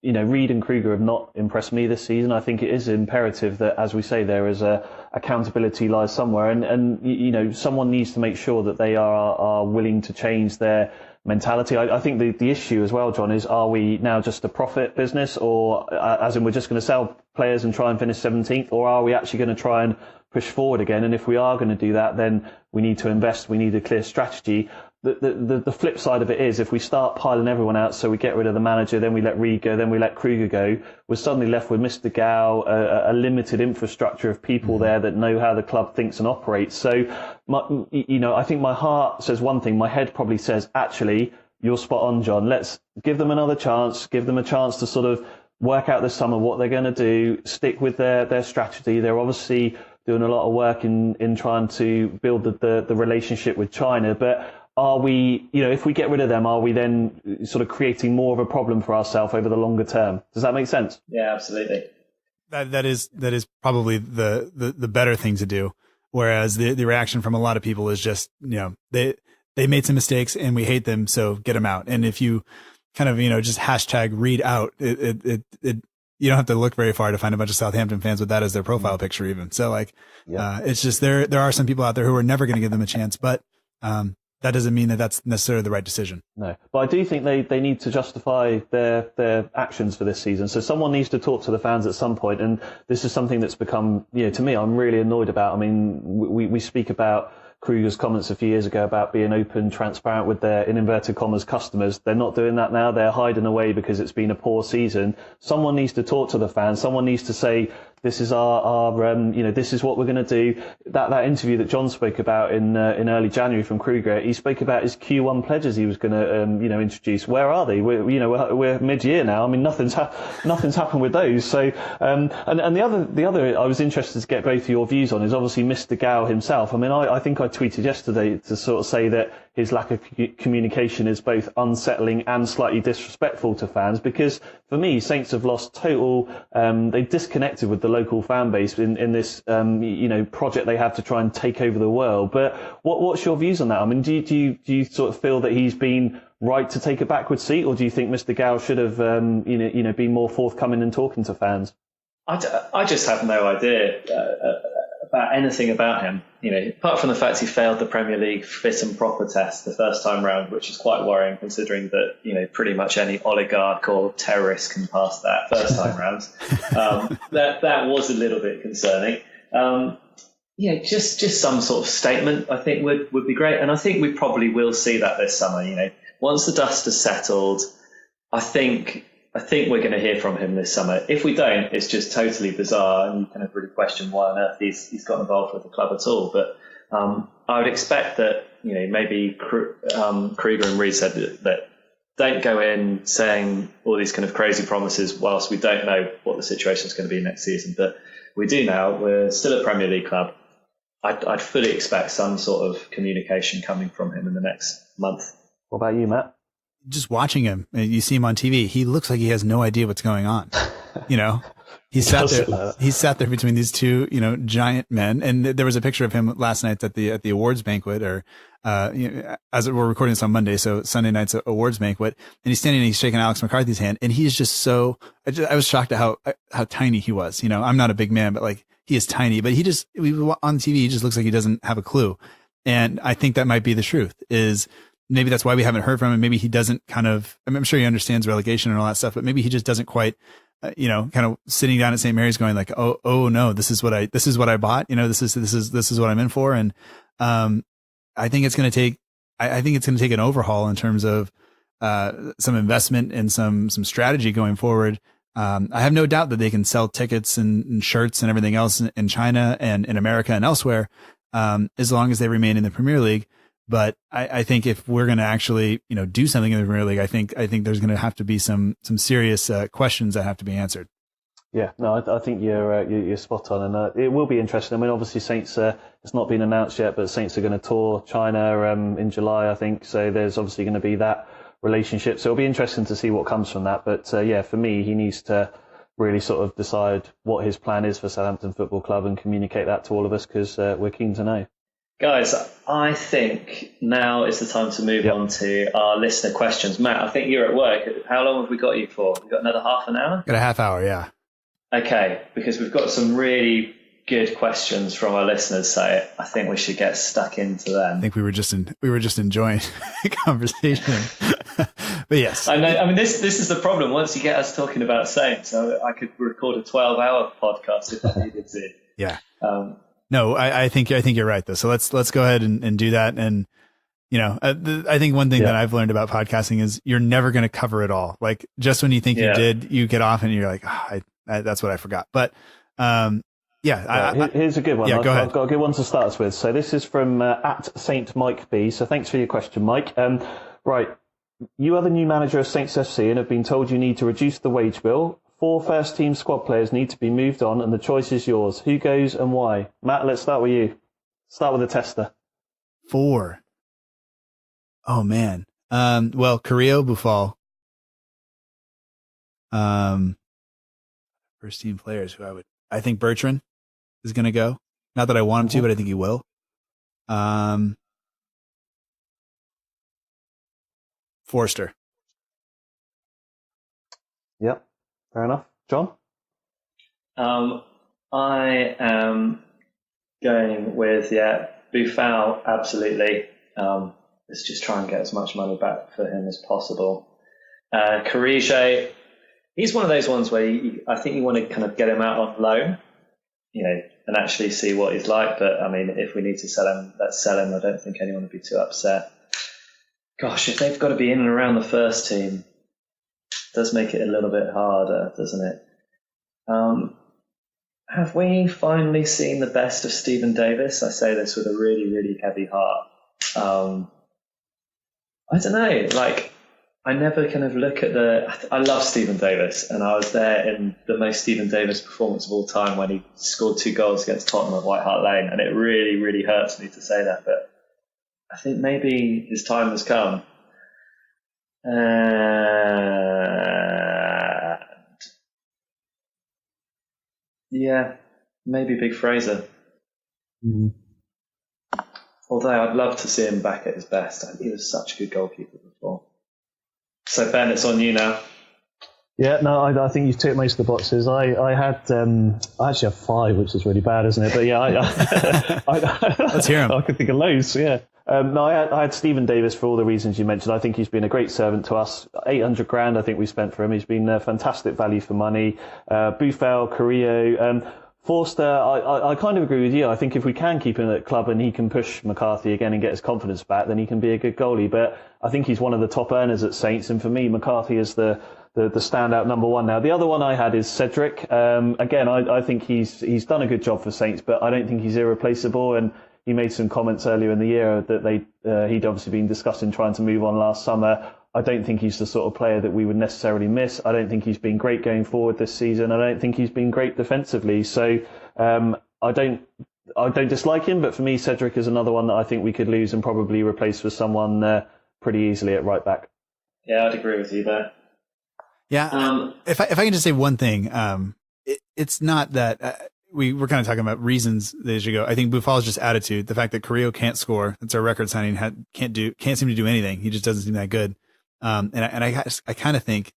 Reed and Krüger have not impressed me this season. I think it is imperative that, as we say, there is accountability lies somewhere, and someone needs to make sure that they are willing to change their mentality. I think the issue as well, John, is, are we now just a profit business, or as in we're just going to sell players and try and finish 17th, or are we actually going to try and push forward again? And if we are going to do that, then we need to invest. We need a clear strategy. The flip side of it is, if we start piling everyone out, so we get rid of the manager, then we let Reed go, then we let Krüger go, we're suddenly left with Mr. Gow, a limited infrastructure of people there that know how the club thinks and operates. So, I think my heart says one thing, my head probably says, actually, you're spot on, John. Let's give them another chance, give them a chance to sort of work out this summer what they're going to do, stick with their strategy. They're obviously doing a lot of work in trying to build the relationship with China, but are we, if we get rid of them, are we then sort of creating more of a problem for ourselves over the longer term? Does that make sense? Yeah, absolutely. That is probably the better thing to do. Whereas the reaction from a lot of people is just, they made some mistakes and we hate them, so get them out. And if you kind of, just hashtag Reed out, it you don't have to look very far to find a bunch of Southampton fans with that as their profile picture even. So like, it's just there are some people out there who are never going to give them a chance, but, that doesn't mean that that's necessarily the right decision. No, but I do think they need to justify their actions for this season. So someone needs to talk to the fans at some point, and this is something that's become, to me, I'm really annoyed about. I mean, we speak about Kruger's comments a few years ago about being open, transparent with their, in inverted commas, customers. They're not doing that now. They're hiding away because it's been a poor season. Someone needs to talk to the fans. Someone needs to say, this is our this is what we're going to do. That interview that John spoke about in early January from Kruger, he spoke about his Q1 pledges he was going to introduce. Where are they? We're mid-year now. I mean, nothing's happened with those. So and the other I was interested to get both of your views on is obviously Mr. Gow himself. I mean, I think I tweeted yesterday to sort of say that his lack of communication is both unsettling and slightly disrespectful to fans, because for me, Saints have lost total. They disconnected with the local fan base in this project they have to try and take over the world. But what's your views on that? I mean, do you sort of feel that he's been right to take a backward seat, or do you think Mr. Gow should have been more forthcoming and talking to fans? I just have no idea about anything about him. Apart from the fact he failed the Premier League fit and proper test the first time round, which is quite worrying considering that pretty much any oligarch or terrorist can pass that first time round. That was a little bit concerning. Just some sort of statement I think would be great, and I think we probably will see that this summer. Once the dust has settled, I think we're going to hear from him this summer. If we don't, it's just totally bizarre, and you kind of really question why on earth he's got involved with the club at all. But I would expect that maybe Kruger and Reed said that don't go in saying all these kind of crazy promises whilst we don't know what the situation is going to be next season. But we do now. We're still a Premier League club. I'd fully expect some sort of communication coming from him in the next month. What about you, Matt? Just watching him, you see him on TV, he looks like he has no idea what's going on. He sat there between these two, giant men. And there was a picture of him last night at the awards banquet, or, as we're recording this on Monday, so Sunday night's awards banquet. And he's standing and he's shaking Alex McCarthy's hand. And he's just I was shocked at how tiny he was. I'm not a big man, but like he is tiny, but on TV, he just looks like he doesn't have a clue. And I think that might be the truth is, maybe that's why we haven't heard from him. Maybe he doesn't I'm sure he understands relegation and all that stuff, but maybe he just doesn't quite, kind of sitting down at St. Mary's going like, oh no, this is what I bought. This is what I'm in for. And, I think it's going to take an overhaul in terms of, some investment and some strategy going forward. I have no doubt that they can sell tickets and shirts and everything else in China and in America and elsewhere, as long as they remain in the Premier League. But I think if we're going to actually, do something in the Premier League, I think there's going to have to be some serious questions that have to be answered. Yeah, no, I think you're spot on, and it will be interesting. I mean, obviously Saints, it's not been announced yet, but Saints are going to tour China in July, I think. So there's obviously going to be that relationship. So it'll be interesting to see what comes from that. But for me, he needs to really sort of decide what his plan is for Southampton Football Club and communicate that to all of us, because we're keen to know. Guys, I think now is the time to move on to our listener questions. Matt, I think you're at work. How long have we got you for? We've got another half an hour? Got a half hour, yeah. Okay, because we've got some really good questions from our listeners, so I think we should get stuck into them. I think we were just enjoying the conversation. But yes. I know. I mean, this is the problem. Once you get us talking about Saints, I could record a 12-hour podcast if I needed to. Yeah. No, I think you're right though. So let's go ahead and do that. And, I think one thing that I've learned about podcasting is you're never going to cover it all. Like just when you think you did, you get off and you're like, that's what I forgot. But, here's a good one. Yeah, go ahead. I've got a good one to start us with. So this is from at Saint Mike B. So thanks for your question, Mike. Right. You are the new manager of Saints FC and have been told you need to reduce the wage bill. 4 first-team squad players need to be moved on, and the choice is yours. Who goes and why? Matt, let's start with you. Start with the tester. 4. Oh, man. Well, Carrillo, Buffal. First-team players who I think Bertrand is going to go. Not that I want him to, but I think he will. Forster. Yep. Fair enough. John? I am going with, Buffal, absolutely. Let's just try and get as much money back for him as possible. Carige, he's one of those ones where I think you want to kind of get him out on loan, and actually see what he's like. But, I mean, if we need to sell him, let's sell him. I don't think anyone would be too upset. Gosh, if they've got to be in and around the first team, it does make it a little bit harder, doesn't it? Have we finally seen the best of Stephen Davis? I say this with a really, really heavy heart. I don't know, I never kind of look at I love Stephen Davis, and I was there in the most Stephen Davis performance of all time when he scored 2 goals against Tottenham at White Hart Lane, and it really, really hurts me to say that, but I think maybe his time has come. Maybe Big Fraser. Mm. Although I'd love to see him back at his best. He was such a good goalkeeper before. So Ben, it's on you now. Yeah, no, I think you've ticked most of the boxes. I actually have 5, which is really bad, isn't it? But yeah, let's hear him. I could think of loads. Yeah. No, I had Stephen Davis for all the reasons you mentioned. I think he's been a great servant to us. 800 grand, I think we spent for him. He's been fantastic value for money. Buffal, Carrillo, Forster, I kind of agree with you. I think if we can keep him at club and he can push McCarthy again and get his confidence back, then he can be a good goalie. But I think he's one of the top earners at Saints, and for me, McCarthy is the standout number one now. The other one I had is Cedric. Again, I think he's done a good job for Saints, but I don't think he's irreplaceable. And he made some comments earlier in the year that he'd obviously been discussing trying to move on last summer. I don't think he's the sort of player that we would necessarily miss. I don't think he's been great going forward this season. I don't think he's been great defensively. So I don't dislike him, but for me, Cedric is another one that I think we could lose and probably replace with someone pretty easily at right back. Yeah, I'd agree with you there. Yeah. If I can just say one thing, it's not that we were kind of talking about reasons they should go. I think Buffal's just attitude. The fact that Carrillo can't score, that's our record signing, can't seem to do anything. He just doesn't seem that good. And I kind of think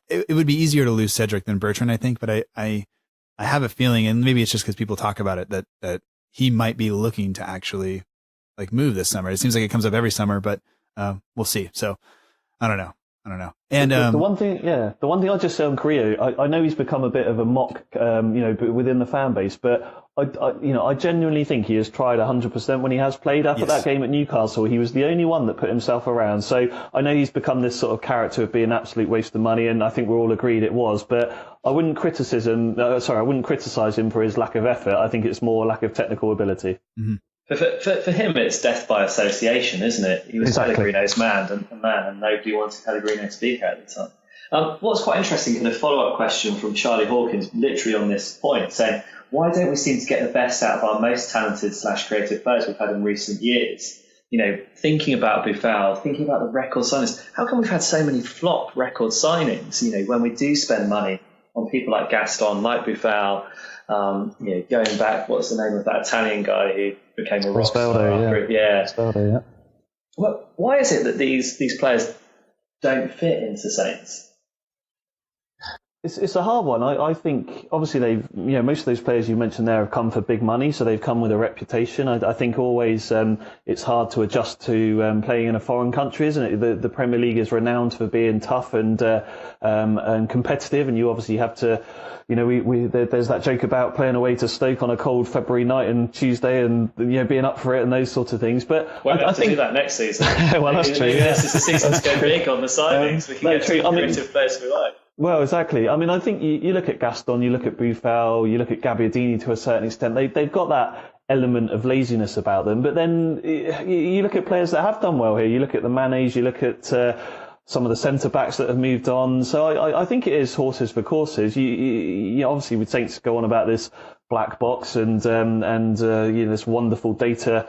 it would be easier to lose Cedric than Bertrand, I think, but I have a feeling, and maybe it's just because people talk about it, that he might be looking to actually move this summer. It seems like it comes up every summer, but we'll see. So I don't know. And the one thing I'll just say on Carrillo, I know he's become a bit of a mock, within the fan base, but I genuinely think he has tried 100% when he has played. After that game at Newcastle, he was the only one that put himself around. So I know he's become this sort of character of being an absolute waste of money, and I think we're all agreed it was. But I wouldn't criticise him for his lack of effort. I think it's more lack of technical ability. Mm-hmm. For him, it's death by association, isn't it? He was Pellegrino's man, and nobody wanted Pellegrino to be here at the time. What's quite interesting, kind of follow-up question from Charlie Hawkins, literally on this point, saying, why don't we seem to get the best out of our most talented / creative players we've had in recent years? Thinking about Buffal, thinking about the record signings, how come we've had so many flop record signings? When we do spend money on people like Gaston, like Buffal, going back, what's the name of that Italian guy who became a rock star? Osvaldo, yeah. Well, why is it that these players don't fit into Saints? It's a hard one. I think obviously most of those players you mentioned there have come for big money, so they've come with a reputation. I think always it's hard to adjust to playing in a foreign country, isn't it? The Premier League is renowned for being tough and competitive, and you obviously have to. There's that joke about playing away to Stoke on a cold February night and Tuesday, and being up for it and those sorts of things. But I think do that next season. Well, that's true. This is the season to go big on the signings. We can get some creative players we like. Well, exactly. I mean, I think you look at Gaston, you look at Buffal, you look at Gabbiadini to a certain extent. They've got that element of laziness about them. But then you look at players that have done well here. You look at the Manes, you look at some of the centre backs that have moved on. So I think it is horses for courses. You obviously with Saints go on about this black box and this wonderful data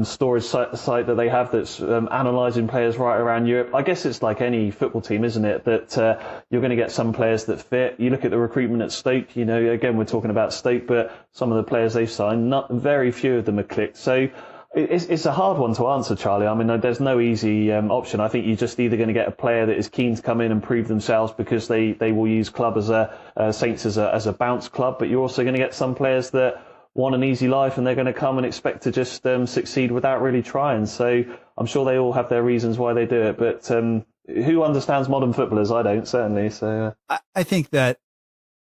storage site that they have that's analysing players right around Europe. I guess it's like any football team, isn't it? That you're going to get some players that fit. You look at the recruitment at Stoke. Again, we're talking about Stoke, but some of the players they've signed, very few of them are clicked. So It's a hard one to answer, Charlie. I mean, there's no easy option. I think you're just either going to get a player that is keen to come in and prove themselves because they will use club as Saints as a bounce club, but you're also going to get some players that want an easy life and they're going to come and expect to just succeed without really trying. So I'm sure they all have their reasons why they do it, but who understands modern footballers? I don't, certainly. So I think that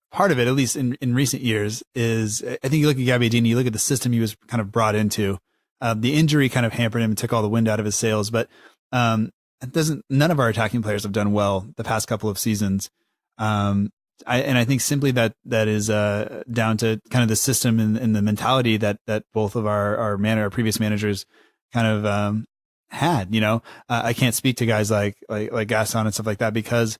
part of it, at least in recent years, is I think you look at Gabbiadini, you look at the system he was kind of brought into. The injury kind of hampered him and took all the wind out of his sails, but none of our attacking players have done well the past couple of seasons. I think simply that is down to kind of the system and the mentality that both of our previous managers kind of had. I can't speak to guys like Gaston and stuff like that because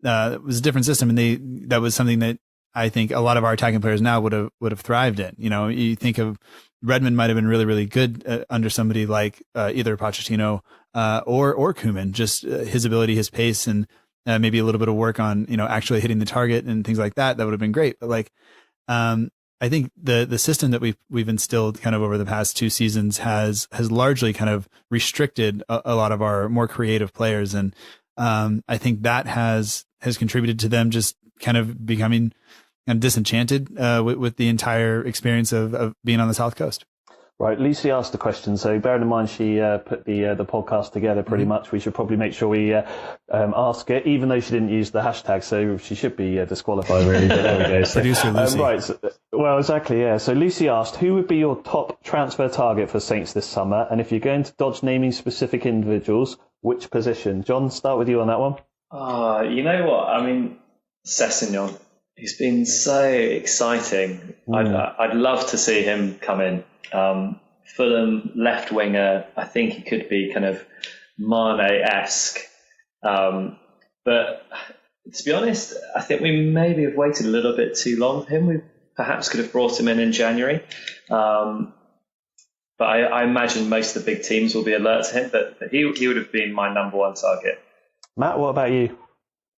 it was a different system, and that was something that I think a lot of our attacking players now would have thrived in. You think of Redmond might have been really, really good under somebody like either Pochettino or Koeman. Just his ability, his pace, and maybe a little bit of work on actually hitting the target and things like that. That would have been great. But I think the system that we've instilled kind of over the past 2 seasons has largely kind of restricted a lot of our more creative players, and I think that has contributed to them just kind of becoming disenchanted with the entire experience of being on the South Coast. Right, Lucy asked the question, so bearing in mind she put the podcast together pretty much, we should probably make sure we ask it, even though she didn't use the hashtag, so she should be disqualified really, but there we go. So, Producer Lucy. Right, well, exactly, yeah. So Lucy asked, who would be your top transfer target for Saints this summer, and if you're going to dodge naming specific individuals, which position? John, start with you on that one. You know what, I mean, Sessegnon. He's been so exciting. I'd love to see him come in. Fulham left winger. I think he could be kind of Mane-esque. But to be honest, I think we maybe have waited a little bit too long for him. We perhaps could have brought him in January. But I imagine most of the big teams will be alert to him. But he would have been my number one target. Matt, what about you?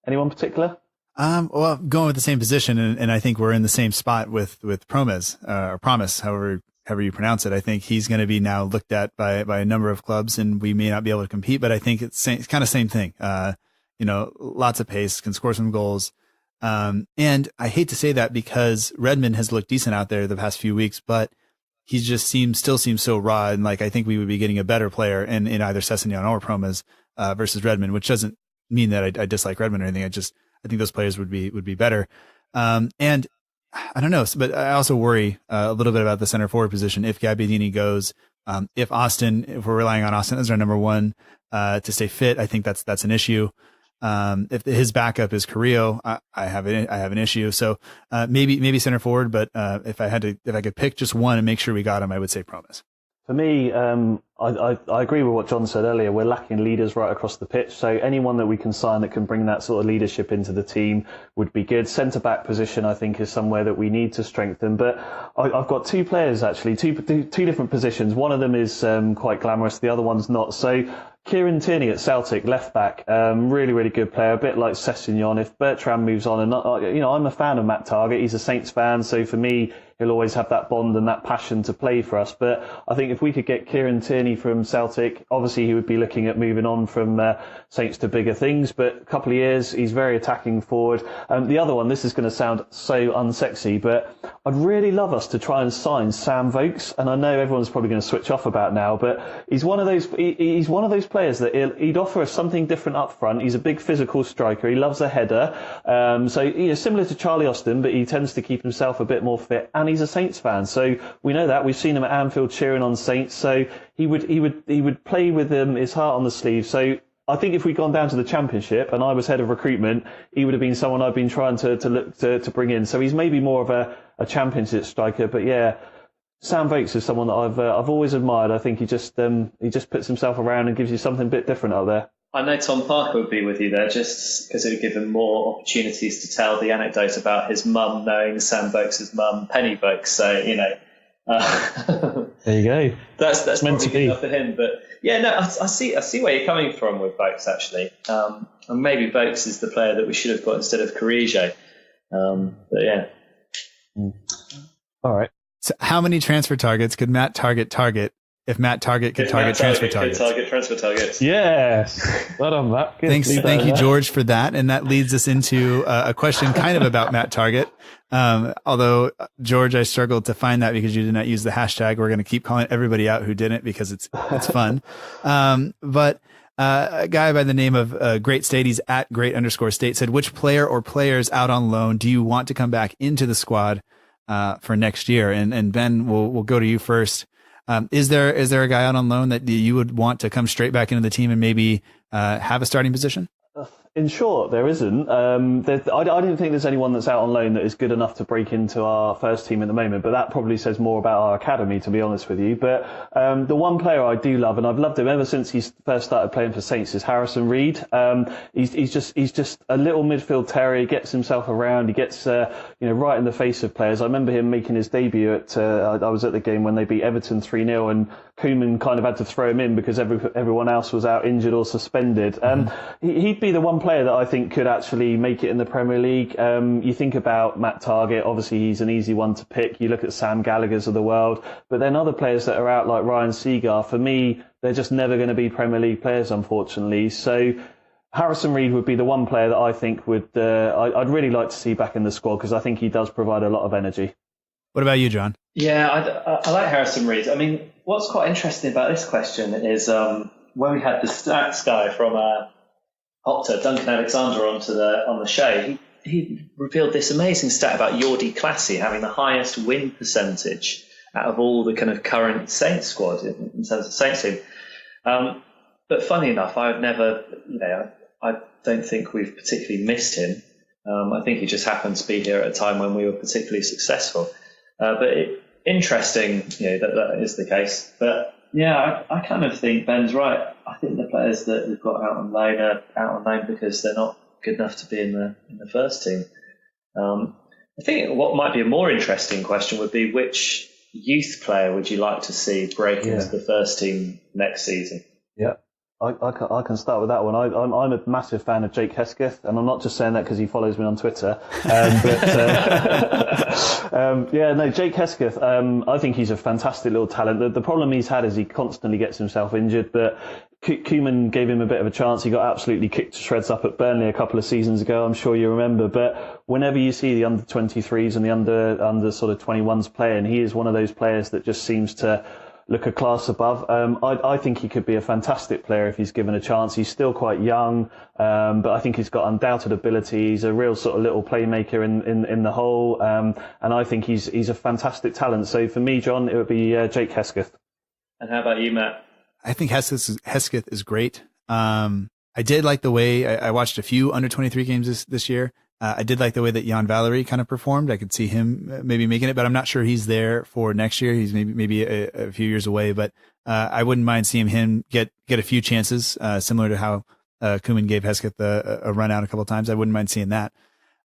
Anyone particular? Well, going with the same position, and I think we're in the same spot with Promes, or Promise, however you pronounce it. I think he's going to be now looked at by a number of clubs, and we may not be able to compete, but I think it's kind of same thing. Lots of pace, can score some goals. And I hate to say that because Redmond has looked decent out there the past few weeks, but he just still seems so raw. And I think we would be getting a better player in either Sessegnon or Promes, versus Redmond, which doesn't mean that I dislike Redmond or anything. I think those players would be better. And I don't know, but I also worry a little bit about the center forward position. If Gabbiadini goes, if we're relying on Austin as our number one to stay fit, I think that's an issue. If his backup is Carrillo, I have an issue. So maybe center forward, but if I could pick just one and make sure we got him, I would say Promise. For me, I agree with what John said earlier. We're lacking leaders right across the pitch. So anyone that we can sign that can bring that sort of leadership into the team would be good. Centre-back position, I think, is somewhere that we need to strengthen. But I've got 2 players, actually, two different positions. One of them is quite glamorous. The other one's not. So Kieran Tierney at Celtic, left back, really, really good player, a bit like Sessegnon. If Bertrand moves on, and I'm a fan of Matt Targett. He's a Saints fan, so for me, he'll always have that bond and that passion to play for us. But I think if we could get Kieran Tierney from Celtic, obviously he would be looking at moving on from Saints to bigger things. But a couple of years, he's very attacking forward. The other one, this is going to sound so unsexy, but I'd really love us to try and sign Sam Vokes. And I know everyone's probably going to switch off about now, but he's one of those players that he'd offer us something different up front. He's a big physical striker. He loves a header. So similar to Charlie Austin, but he tends to keep himself a bit more fit. And he's a Saints fan, so we know that. We've seen him at Anfield cheering on Saints, so he would play with his heart on the sleeve. So I think if we'd gone down to the Championship and I was head of recruitment, he would have been someone I've been trying to look to bring in. So he's maybe more of a Championship striker, but yeah, Sam Vokes is someone that I've always admired. I think he just puts himself around and gives you something a bit different out there. I know Tom Parker would be with you there just because it would give him more opportunities to tell the anecdote about his mum knowing Sam Vokes' mum, Penny Vokes. So, there you go. That's meant to be enough for him. But yeah, no, I see where you're coming from with Vokes, actually. And maybe Vokes is the player that we should have got instead of Carrillo. But yeah. All right. So how many transfer targets could Matt target if Matt Target could target transfer targets. Target transfer targets. Yes. Well done, Matt. Thank you, George, for that. And that leads us into a question kind of about Matt Target. Although, George, I struggled to find that because you did not use the hashtag. We're going to keep calling everybody out who didn't because it's fun. But a guy by the name of Great State, he's at @great_state, said, which player or players out on loan do you want to come back into the squad for next year? And Ben, we'll go to you first. Is there a guy out on loan that you would want to come straight back into the team and maybe have a starting position? In short, there isn't. I don't think there's anyone that's out on loan that is good enough to break into our first team at the moment, but that probably says more about our academy, to be honest with you. But the one player I do love, and I've loved him ever since he first started playing for Saints, is Harrison Reed. He's just a little midfield terrier. He gets himself around. He gets right in the face of players. I remember him making his debut at I was at the game when they beat Everton 3-0, and Koeman kind of had to throw him in because everyone else was out injured or suspended. He'd be the one player that I think could actually make it in the Premier League. You think about Matt Target, obviously he's an easy one to pick. You look at Sam Gallagher's of the world, but then other players that are out like Ryan Seagar, for me, they're just never going to be Premier League players, unfortunately. So Harrison Reed would be the one player that I think I'd really like to see back in the squad because I think he does provide a lot of energy. What about you, John? Yeah, I like Harrison Reed. I mean, what's quite interesting about this question is when we had the stats guy from Opta, Duncan Alexander, on the show, he revealed this amazing stat about Jordi Classy having the highest win percentage out of all the kind of current Saints squad in terms of Saints team. But funny enough, I don't think we've particularly missed him. I think he just happened to be here at a time when we were particularly successful. Interesting, that is the case. But yeah, I kind of think Ben's right. I think the players that we've got out on loan are out on loan because they're not good enough to be in the first team. I think what might be a more interesting question would be which youth player would you like to see break into the first team next season? Yeah. I can start with that one. I'm a massive fan of Jake Hesketh, and I'm not just saying that because he follows me on Twitter. Jake Hesketh, I think he's a fantastic little talent. The problem he's had is he constantly gets himself injured, but Koeman gave him a bit of a chance. He got absolutely kicked to shreds up at Burnley a couple of seasons ago, I'm sure you remember. But whenever you see the under-23s and the under sort of 21s playing, he is one of those players that just seems to look a class above. I think he could be a fantastic player if he's given a chance. He's still quite young, but I think he's got undoubted ability. He's a real sort of little playmaker in the hole, and I think he's a fantastic talent. So for me, John, it would be Jake Hesketh. And how about you, Matt? I think Hesketh is great. I did like the way I watched a few under-23 games this year. I did like the way that Jan Valery kind of performed. I could see him maybe making it, but I'm not sure he's there for next year. He's maybe a few years away, but I wouldn't mind seeing him get a few chances, similar to how Koeman gave Hesketh a run out a couple of times. I wouldn't mind seeing that.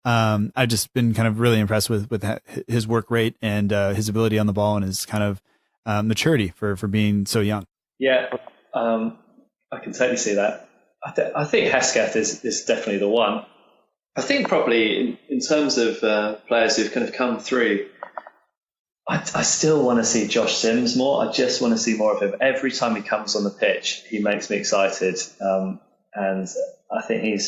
I've just been kind of really impressed with his work rate and his ability on the ball and his kind of maturity for being so young. Yeah, I can totally see that. I think Hesketh is definitely the one. I think probably in terms of players who've kind of come through, I still want to see Josh Sims more. I just want to see more of him. Every time he comes on the pitch, he makes me excited. And I think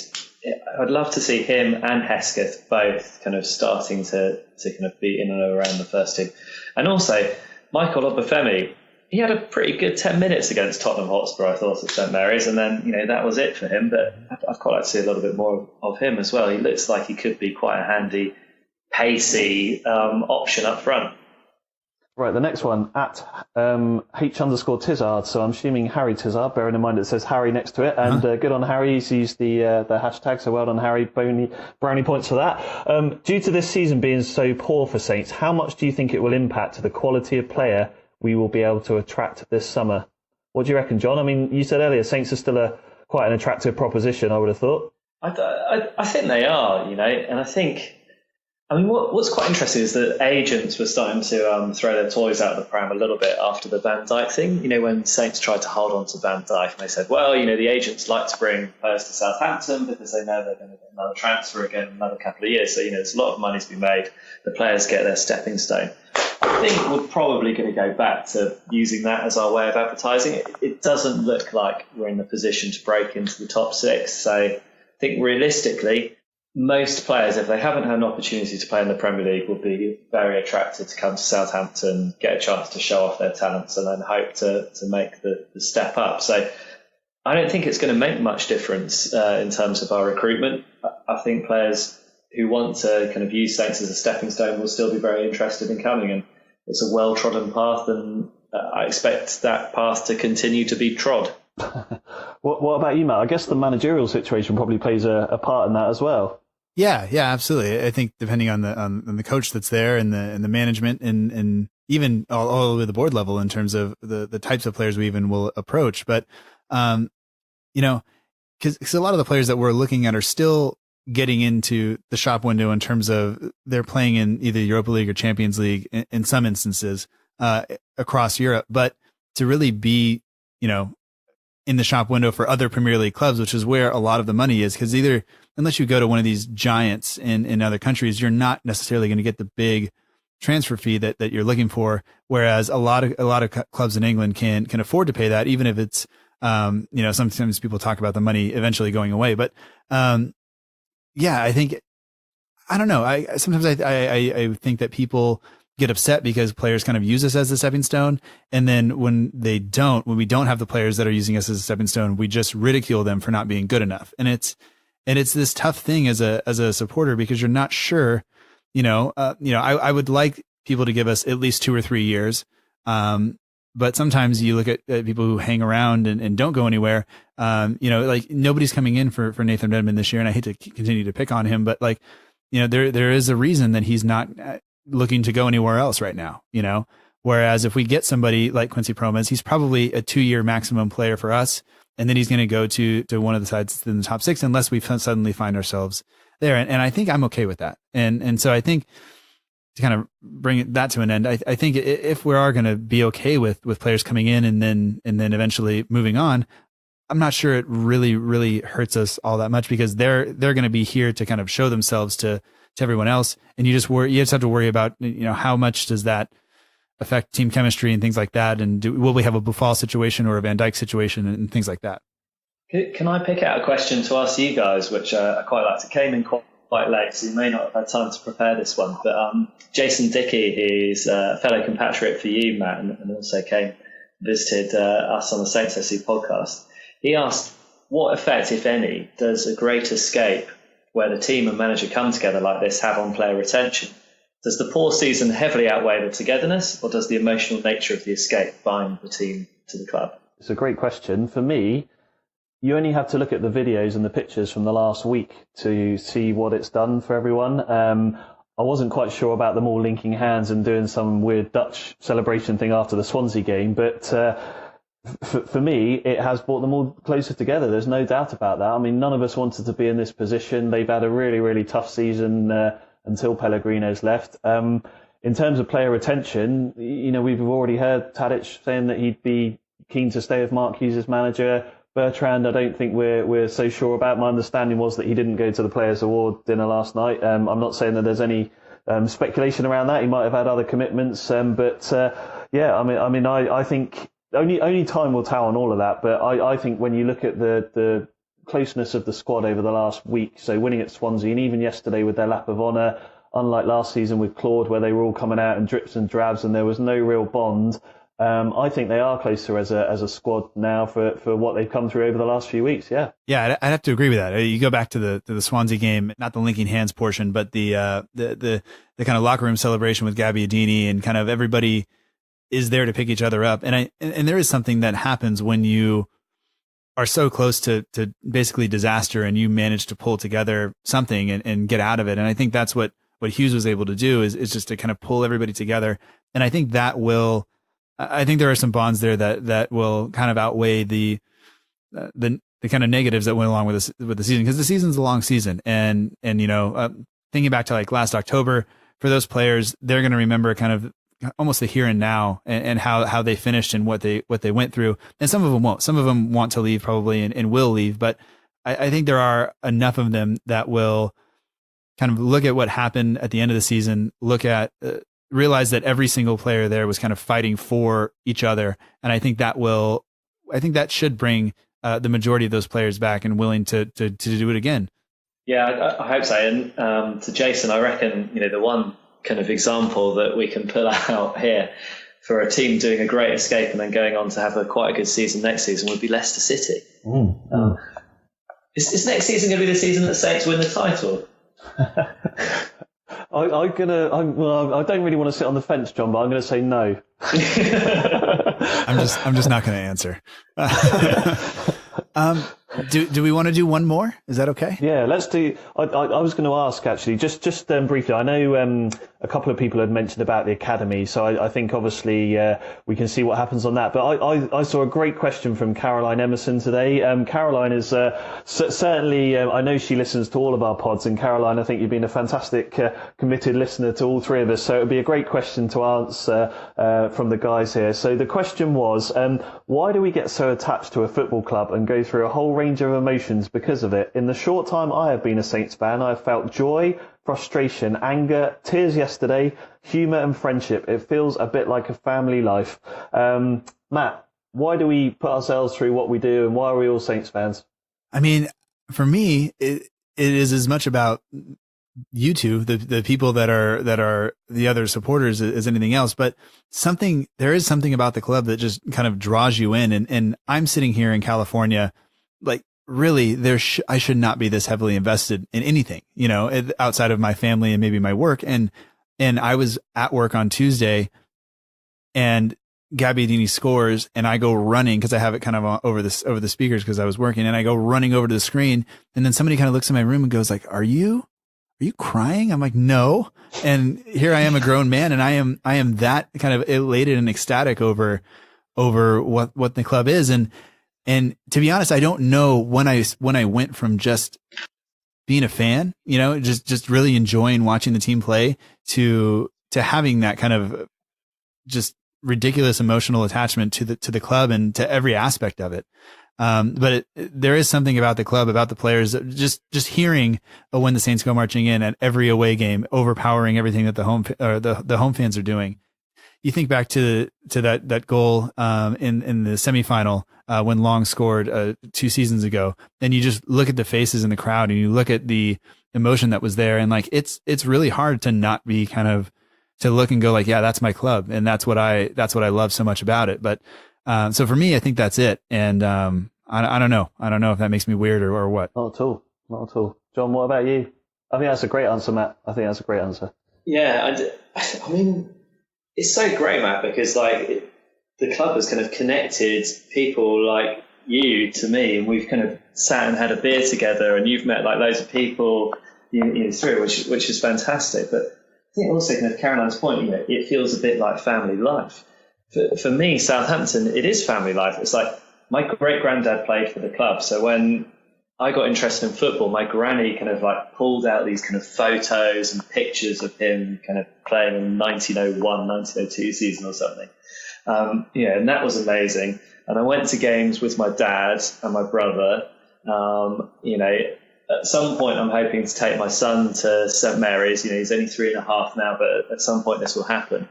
I'd love to see him and Hesketh both kind of starting to kind of be in and around the first team. And also, Michael Obafemi, he had a pretty good 10 minutes against Tottenham Hotspur, I thought, at St Mary's, and then that was it for him. But I'd quite like to see a little bit more of him as well. He looks like he could be quite a handy, pacey option up front. Right, the next one, at H_Tizard, so I'm assuming Harry Tizard, bearing in mind it says Harry next to it, and good on Harry, he's used the hashtag, so well done Harry, brownie points for that. Due to this season being so poor for Saints, how much do you think it will impact the quality of player we will be able to attract this summer? What do you reckon, John? I mean, you said earlier Saints are still quite an attractive proposition, I would have thought. I think they are, and I think I mean, what's quite interesting is that agents were starting to throw their toys out of the pram a little bit after the Van Dijk thing. You know, when Saints tried to hold on to Van Dijk, and they said, well, you know, the agents like to bring players to Southampton because they know they're going to get another transfer again in another couple of years. So, you know, there's a lot of money to be made. The players get their stepping stone. I think we're probably going to go back to using that as our way of advertising. It doesn't look like we're in the position to break into the top 6. So I think realistically, most players, if they haven't had an opportunity to play in the Premier League, will be very attracted to come to Southampton, get a chance to show off their talents, and then hope to make the step up. So I don't think it's going to make much difference in terms of our recruitment. I think players who want to kind of use Saints as a stepping stone will still be very interested in coming, and it's a well-trodden path, and I expect that path to continue to be trod. What about you, Matt? I guess the managerial situation probably plays a part in that as well. Yeah, absolutely. I think depending on the coach that's there and the management and even all the way to the board level in terms of the types of players we even will approach. But, you know, because a lot of the players that we're looking at are still getting into the shop window in terms of they're playing in either Europa League or Champions League in some instances across Europe. But to really be, you know, in the shop window for other Premier League clubs, which is where a lot of the money is, because either unless you go to one of these giants in other countries, you're not necessarily going to get the big transfer fee that you're looking for. Whereas a lot of clubs in England can afford to pay that, even if it's you know, sometimes people talk about the money eventually going away. But yeah, I think I don't know. I sometimes I think that people get upset because players kind of use us as a stepping stone. And then when we don't have the players that are using us as a stepping stone, we just ridicule them for not being good enough. And it's this tough thing as a supporter, because you're not sure, I would like people to give us at least 2 or 3 years. But sometimes you look at people who hang around and don't go anywhere. Like nobody's coming in for Nathan Redmond this year. And I hate to continue to pick on him, but like, there is a reason that he's not looking to go anywhere else right now, whereas if we get somebody like Quincy Promes, he's probably a 2-year maximum player for us. And then he's going to go to one of the sides in the top 6, unless we suddenly find ourselves there. And I think I'm okay with that. And so I think to kind of bring that to an end, I think if we are going to be okay with players coming in and then eventually moving on, I'm not sure it really, really hurts us all that much, because they're going to be here to kind of show themselves to everyone else. And you just have to worry about, how much does that affect team chemistry and things like that. And will we have a Buffal situation or a Van Dijk situation and things like that? Can I pick out a question to ask you guys, which I quite liked? It came in quite late, so you may not have had time to prepare this one. But Jason Dickey, who's a fellow compatriot for you, Matt, and also visited us on the Saints SC podcast. He asked, what effect, if any, does a great escape where the team and manager come together like this have on player retention? Does the poor season heavily outweigh the togetherness, or does the emotional nature of the escape bind the team to the club? It's a great question. For me, you only have to look at the videos and the pictures from the last week to see what it's done for everyone. I wasn't quite sure about them all linking hands and doing some weird Dutch celebration thing after the Swansea game, but for me, it has brought them all closer together. There's no doubt about that. I mean, none of us wanted to be in this position. They've had a really, really tough season until Pellegrino's left. In terms of player retention, we've already heard Tadic saying that he'd be keen to stay with Mark Hughes as manager. Bertrand, I don't think we're so sure about. My understanding was that he didn't go to the Players' Award dinner last night. I'm not saying that there's any speculation around that. He might have had other commitments, I think only time will tell on all of that. But I think when you look at the closeness of the squad over the last week, so winning at Swansea and even yesterday with their lap of honour, unlike last season with Claude, where they were all coming out in drips and drabs and there was no real bond. I think they are closer as a squad now for what they've come through over the last few weeks. Yeah, I'd have to agree with that. You go back to the Swansea game, not the linking hands portion, but the kind of locker room celebration with Gabbiadini, and kind of everybody is there to pick each other up. And there is something that happens when you are so close to basically disaster and you manage to pull together something and get out of it. And I think that's what Hughes was able to do is just to kind of pull everybody together. And I think I think there are some bonds there that will kind of outweigh the kind of negatives that went along with the season, because the season's a long season, and thinking back to like last October, for those players, they're going to remember kind of almost the here and now and how they finished and what they went through. And some of them won't. Some of them want to leave probably and will leave. But I think there are enough of them that will kind of look at what happened at the end of the season, look at, realize that every single player there was kind of fighting for each other. And I think that should bring the majority of those players back and willing to do it again. Yeah, I hope so. And to Jason, I reckon, the one kind of example that we can pull out here for a team doing a great escape and then going on to have quite a good season next season would be Leicester City. Is next season going to be the season that Saints win the title? I don't really want to sit on the fence, John, but I'm going to say no. I'm just not going to answer. Do we want to do one more? Is that okay? Yeah, let's do. I was going to ask actually, just briefly. I know a couple of people had mentioned about the academy, so I think obviously we can see what happens on that. But I saw a great question from Caroline Emerson today. Caroline is certainly. I know she listens to all of our pods, and Caroline, I think you've been a fantastic, committed listener to all three of us. So it would be a great question to answer from the guys here. So the question was, why do we get so attached to a football club and go through a whole range of emotions because of it? In the short time I have been a Saints fan, I have felt joy, frustration, anger, tears yesterday, humour and friendship. It feels a bit like a family life. Matt, why do we put ourselves through what we do, and why are we all Saints fans? I mean, for me, it is as much about you two, the people that are the other supporters, as anything else. But there is something about the club that just kind of draws you in. And I'm sitting here in California, like, really, I should not be this heavily invested in anything, outside of my family and maybe my work. And I was at work on Tuesday, and Gabbiadini scores, and I go running because I have it kind of over the speakers because I was working, and I go running over to the screen, and then somebody kind of looks in my room and goes like, "Are you crying?" I'm like, "No." And here I am, a grown man, and I am that kind of elated and ecstatic over what the club is. And to be honest, I don't know when I went from just being a fan, just really enjoying watching the team play to having that kind of just ridiculous emotional attachment to the club and to every aspect of it. But there is something about the club, about the players, just hearing when the Saints go marching in at every away game, overpowering everything that the home fans are doing. You think back to that goal in the semifinal when Long scored 2 seasons ago, and you just look at the faces in the crowd and you look at the emotion that was there, and like it's really hard to not be kind of to look and go like, yeah, that's my club, and that's what I love so much about it. But so for me, I think that's it, and I don't know if that makes me weird or what. Not at all. John, what about you? I think that's a great answer, Matt. I think that's a great answer. Yeah, I mean, it's so great, Matt, because the club has kind of connected people like you to me, and we've kind of sat and had a beer together, and you've met like loads of people through, which is fantastic. But I think also kind of Caroline's point, it feels a bit like family life. For me, Southampton, it is family life. It's like my great granddad played for the club, so when I got interested in football, my granny kind of like pulled out these kind of photos and pictures of him kind of playing in 1901, 1902 season or something. And that was amazing. And I went to games with my dad and my brother. At some point I'm hoping to take my son to St Mary's. He's only 3.5 now, but at some point this will happen.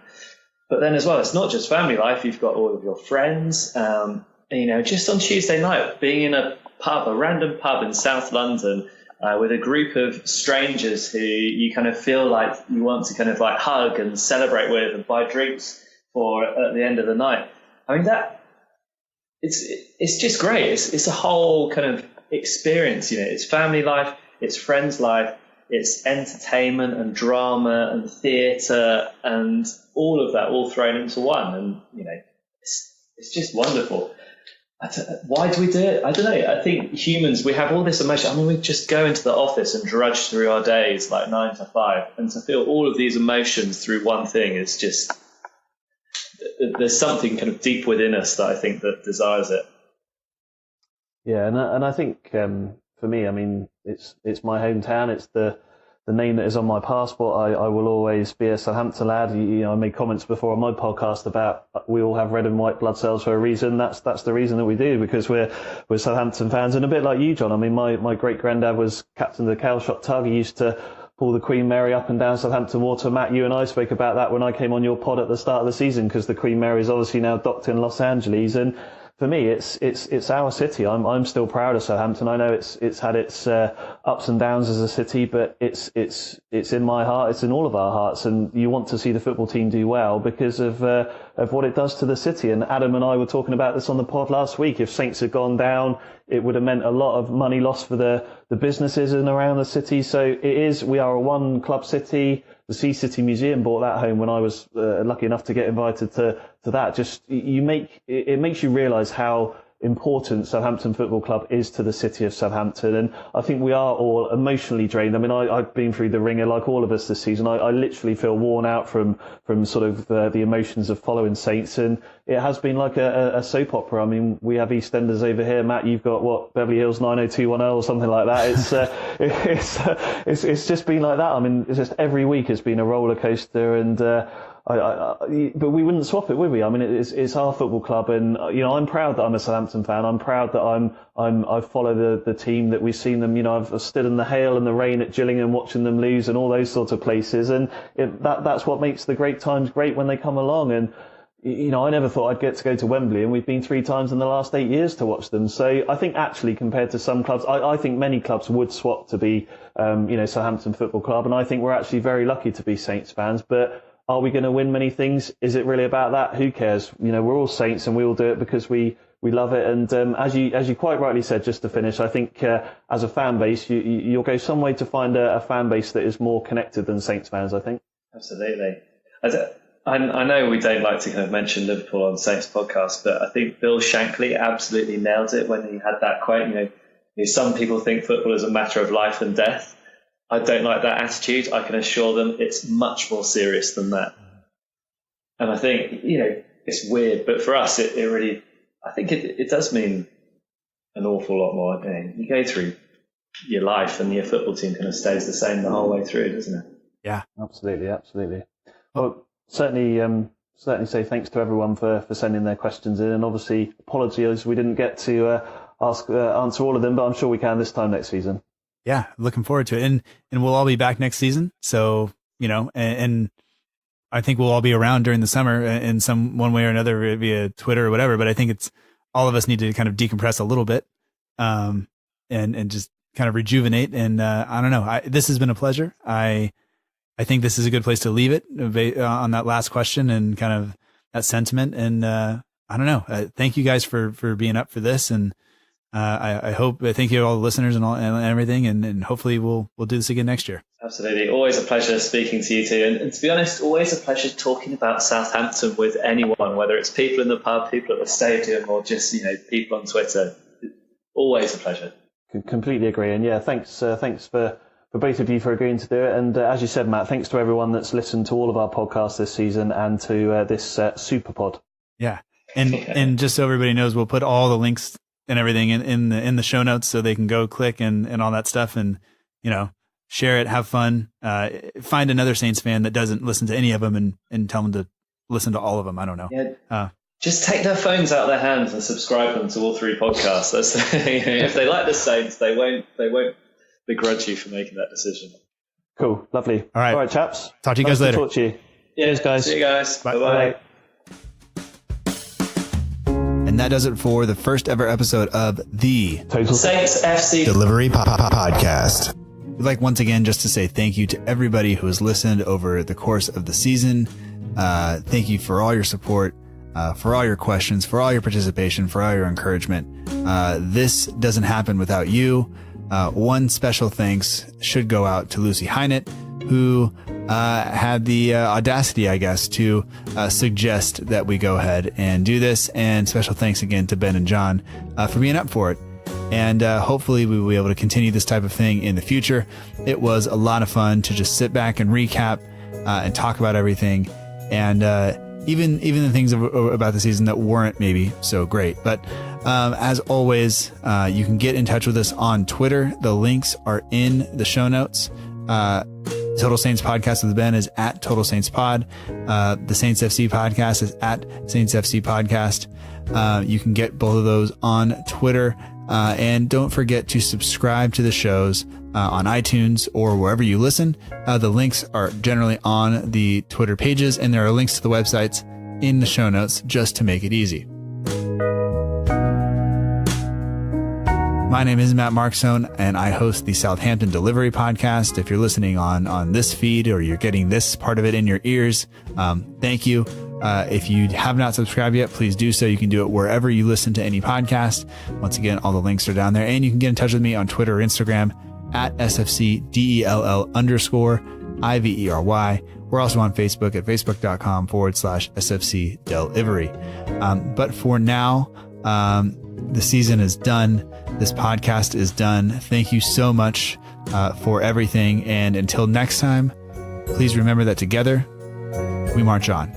But then as well, it's not just family life. You've got all of your friends. Just on Tuesday night, being in a random pub in South London with a group of strangers who you kind of feel like you want to kind of like hug and celebrate with and buy drinks for at the end of the night. I mean, it's just great. It's a whole kind of experience. It's family life, it's friends life, it's entertainment and drama and theatre and all of that all thrown into one. And it's just wonderful. Why do we do it? I don't know. I think humans, we have all this emotion. I mean, we just go into the office and drudge through our days like 9 to 5, and to feel all of these emotions through one thing is just, there's something kind of deep within us that I think that desires it. Yeah, and I think for me, I mean, it's my hometown. It's the name that is on my passport. I will always be a Southampton lad. I made comments before on my podcast about we all have red and white blood cells for a reason. That's the reason that we do, because we're Southampton fans. And a bit like you, John. I mean, my great granddad was captain of the Calshot Tug. He used to pull the Queen Mary up and down Southampton Water. Matt, you and I spoke about that when I came on your pod at the start of the season, because the Queen Mary is obviously now docked in Los Angeles. And for me, it's our city. I'm still proud of Southampton. I know it's had its ups and downs as a city, but it's in my heart. It's in all of our hearts, and you want to see the football team do well because of what it does to the city. And Adam and I were talking about this on the pod last week. If Saints had gone down, it would have meant a lot of money lost for the businesses in and around the city. So we are a one club city. The Sea City Museum bought that home when I was lucky enough to get invited to that. Just it makes you realise how important Southampton Football Club is to the city of Southampton. And I think we are all emotionally drained. I mean, I've been through the ringer like all of us this season. I literally feel worn out from sort of the emotions of following Saints. And it has been like a soap opera. I mean, we have EastEnders over here. Matt, you've got what, Beverly Hills 90210 or something like that. It's just been like that. I mean, it's just every week it's been a roller coaster, and but we wouldn't swap it, would we? I mean, it's our football club, and I'm proud that I'm a Southampton fan. I'm proud that I follow the team, that we've seen them. I've stood in the hail and the rain at Gillingham watching them lose and all those sorts of places, and that's what makes the great times great when they come along. And I never thought I'd get to go to Wembley, and we've been 3 times in the last 8 years to watch them. So I think actually, compared to some clubs, I think many clubs would swap to be Southampton Football Club, and I think we're actually very lucky to be Saints fans. But are we going to win many things? Is it really about that? Who cares? We're all Saints, and we all do it because we love it. And as you quite rightly said, just to finish, I think as a fan base, you'll go some way to find a fan base that is more connected than Saints fans, I think. Absolutely. I know we don't like to kind of mention Liverpool on Saints podcast, but I think Bill Shankly absolutely nailed it when he had that quote. Some people think football is a matter of life and death. I don't like that attitude. I can assure them it's much more serious than that. And I think, it's weird, but for us, it really, I think it does mean an awful lot more. You go through your life and your football team kind of stays the same the whole way through, doesn't it? Yeah, absolutely. Well, certainly say thanks to everyone for sending their questions in, and obviously apologies we didn't get to answer all of them, but I'm sure we can this time next season. Yeah, looking forward to it. And we'll all be back next season. So, and I think we'll all be around during the summer in one way or another via Twitter or whatever. But I think it's all of us need to kind of decompress a little bit and just kind of rejuvenate. And I don't know. This has been a pleasure. I think this is a good place to leave it on that last question and kind of that sentiment. And I don't know. Thank you guys for being up for this. And I thank you to all the listeners and everything, and hopefully we'll do this again next year. Absolutely. Always a pleasure speaking to you two. And to be honest, always a pleasure talking about Southampton with anyone, whether it's people in the pub, people at the stadium, or just, people on Twitter. Always a pleasure. Completely agree. And yeah, thanks for both of you for agreeing to do it. And as you said, Matt, thanks to everyone that's listened to all of our podcasts this season and to this super pod. Yeah. And just so everybody knows, we'll put all the links and everything in the show notes so they can go click and all that stuff, and share it, have fun, find another Saints fan that doesn't listen to any of them and tell them to listen to all of them. I don't know. Yeah. Just take their phones out of their hands and subscribe them to all 3 podcasts. If they like the Saints, they won't begrudge you for making that decision. Cool, lovely. All right, chaps. Talk to you guys later. Talk to you. Cheers, guys. See you guys. Bye. Bye. And that does it for the first ever episode of the Total Saints FC Delivery Podcast. We'd like once again just to say thank you to everybody who has listened over the course of the season. Thank you for all your support, for all your questions, for all your participation, for all your encouragement. This doesn't happen without you. One special thanks should go out to Lucy Hynett, who had the audacity, I guess, to suggest that we go ahead and do this. And special thanks again to Ben and John for being up for it. And hopefully we will be able to continue this type of thing in the future. It was a lot of fun to just sit back and recap and talk about everything. And even the things about the season that weren't maybe so great. But as always, you can get in touch with us on Twitter. The links are in the show notes. Total Saints Podcast with Ben is at Total Saints Pod. The Saints FC Podcast is at Saints FC Podcast. You can get both of those on Twitter. And don't forget to subscribe to the shows on iTunes or wherever you listen. The links are generally on the Twitter pages, and there are links to the websites in the show notes just to make it easy. My name is Matt Markstone, and I host the Southampton Delivery podcast. If you're listening on this feed or you're getting this part of it in your ears, thank you. If you have not subscribed yet, please do so. You can do it wherever you listen to any podcast. Once again, all the links are down there, and you can get in touch with me on Twitter or Instagram at SFCDELL_IVERY. We're also on Facebook at facebook.com/SFC Delivery. But for now, the season is done. This podcast is done. Thank you so much for everything. And until next time, please remember that together we march on.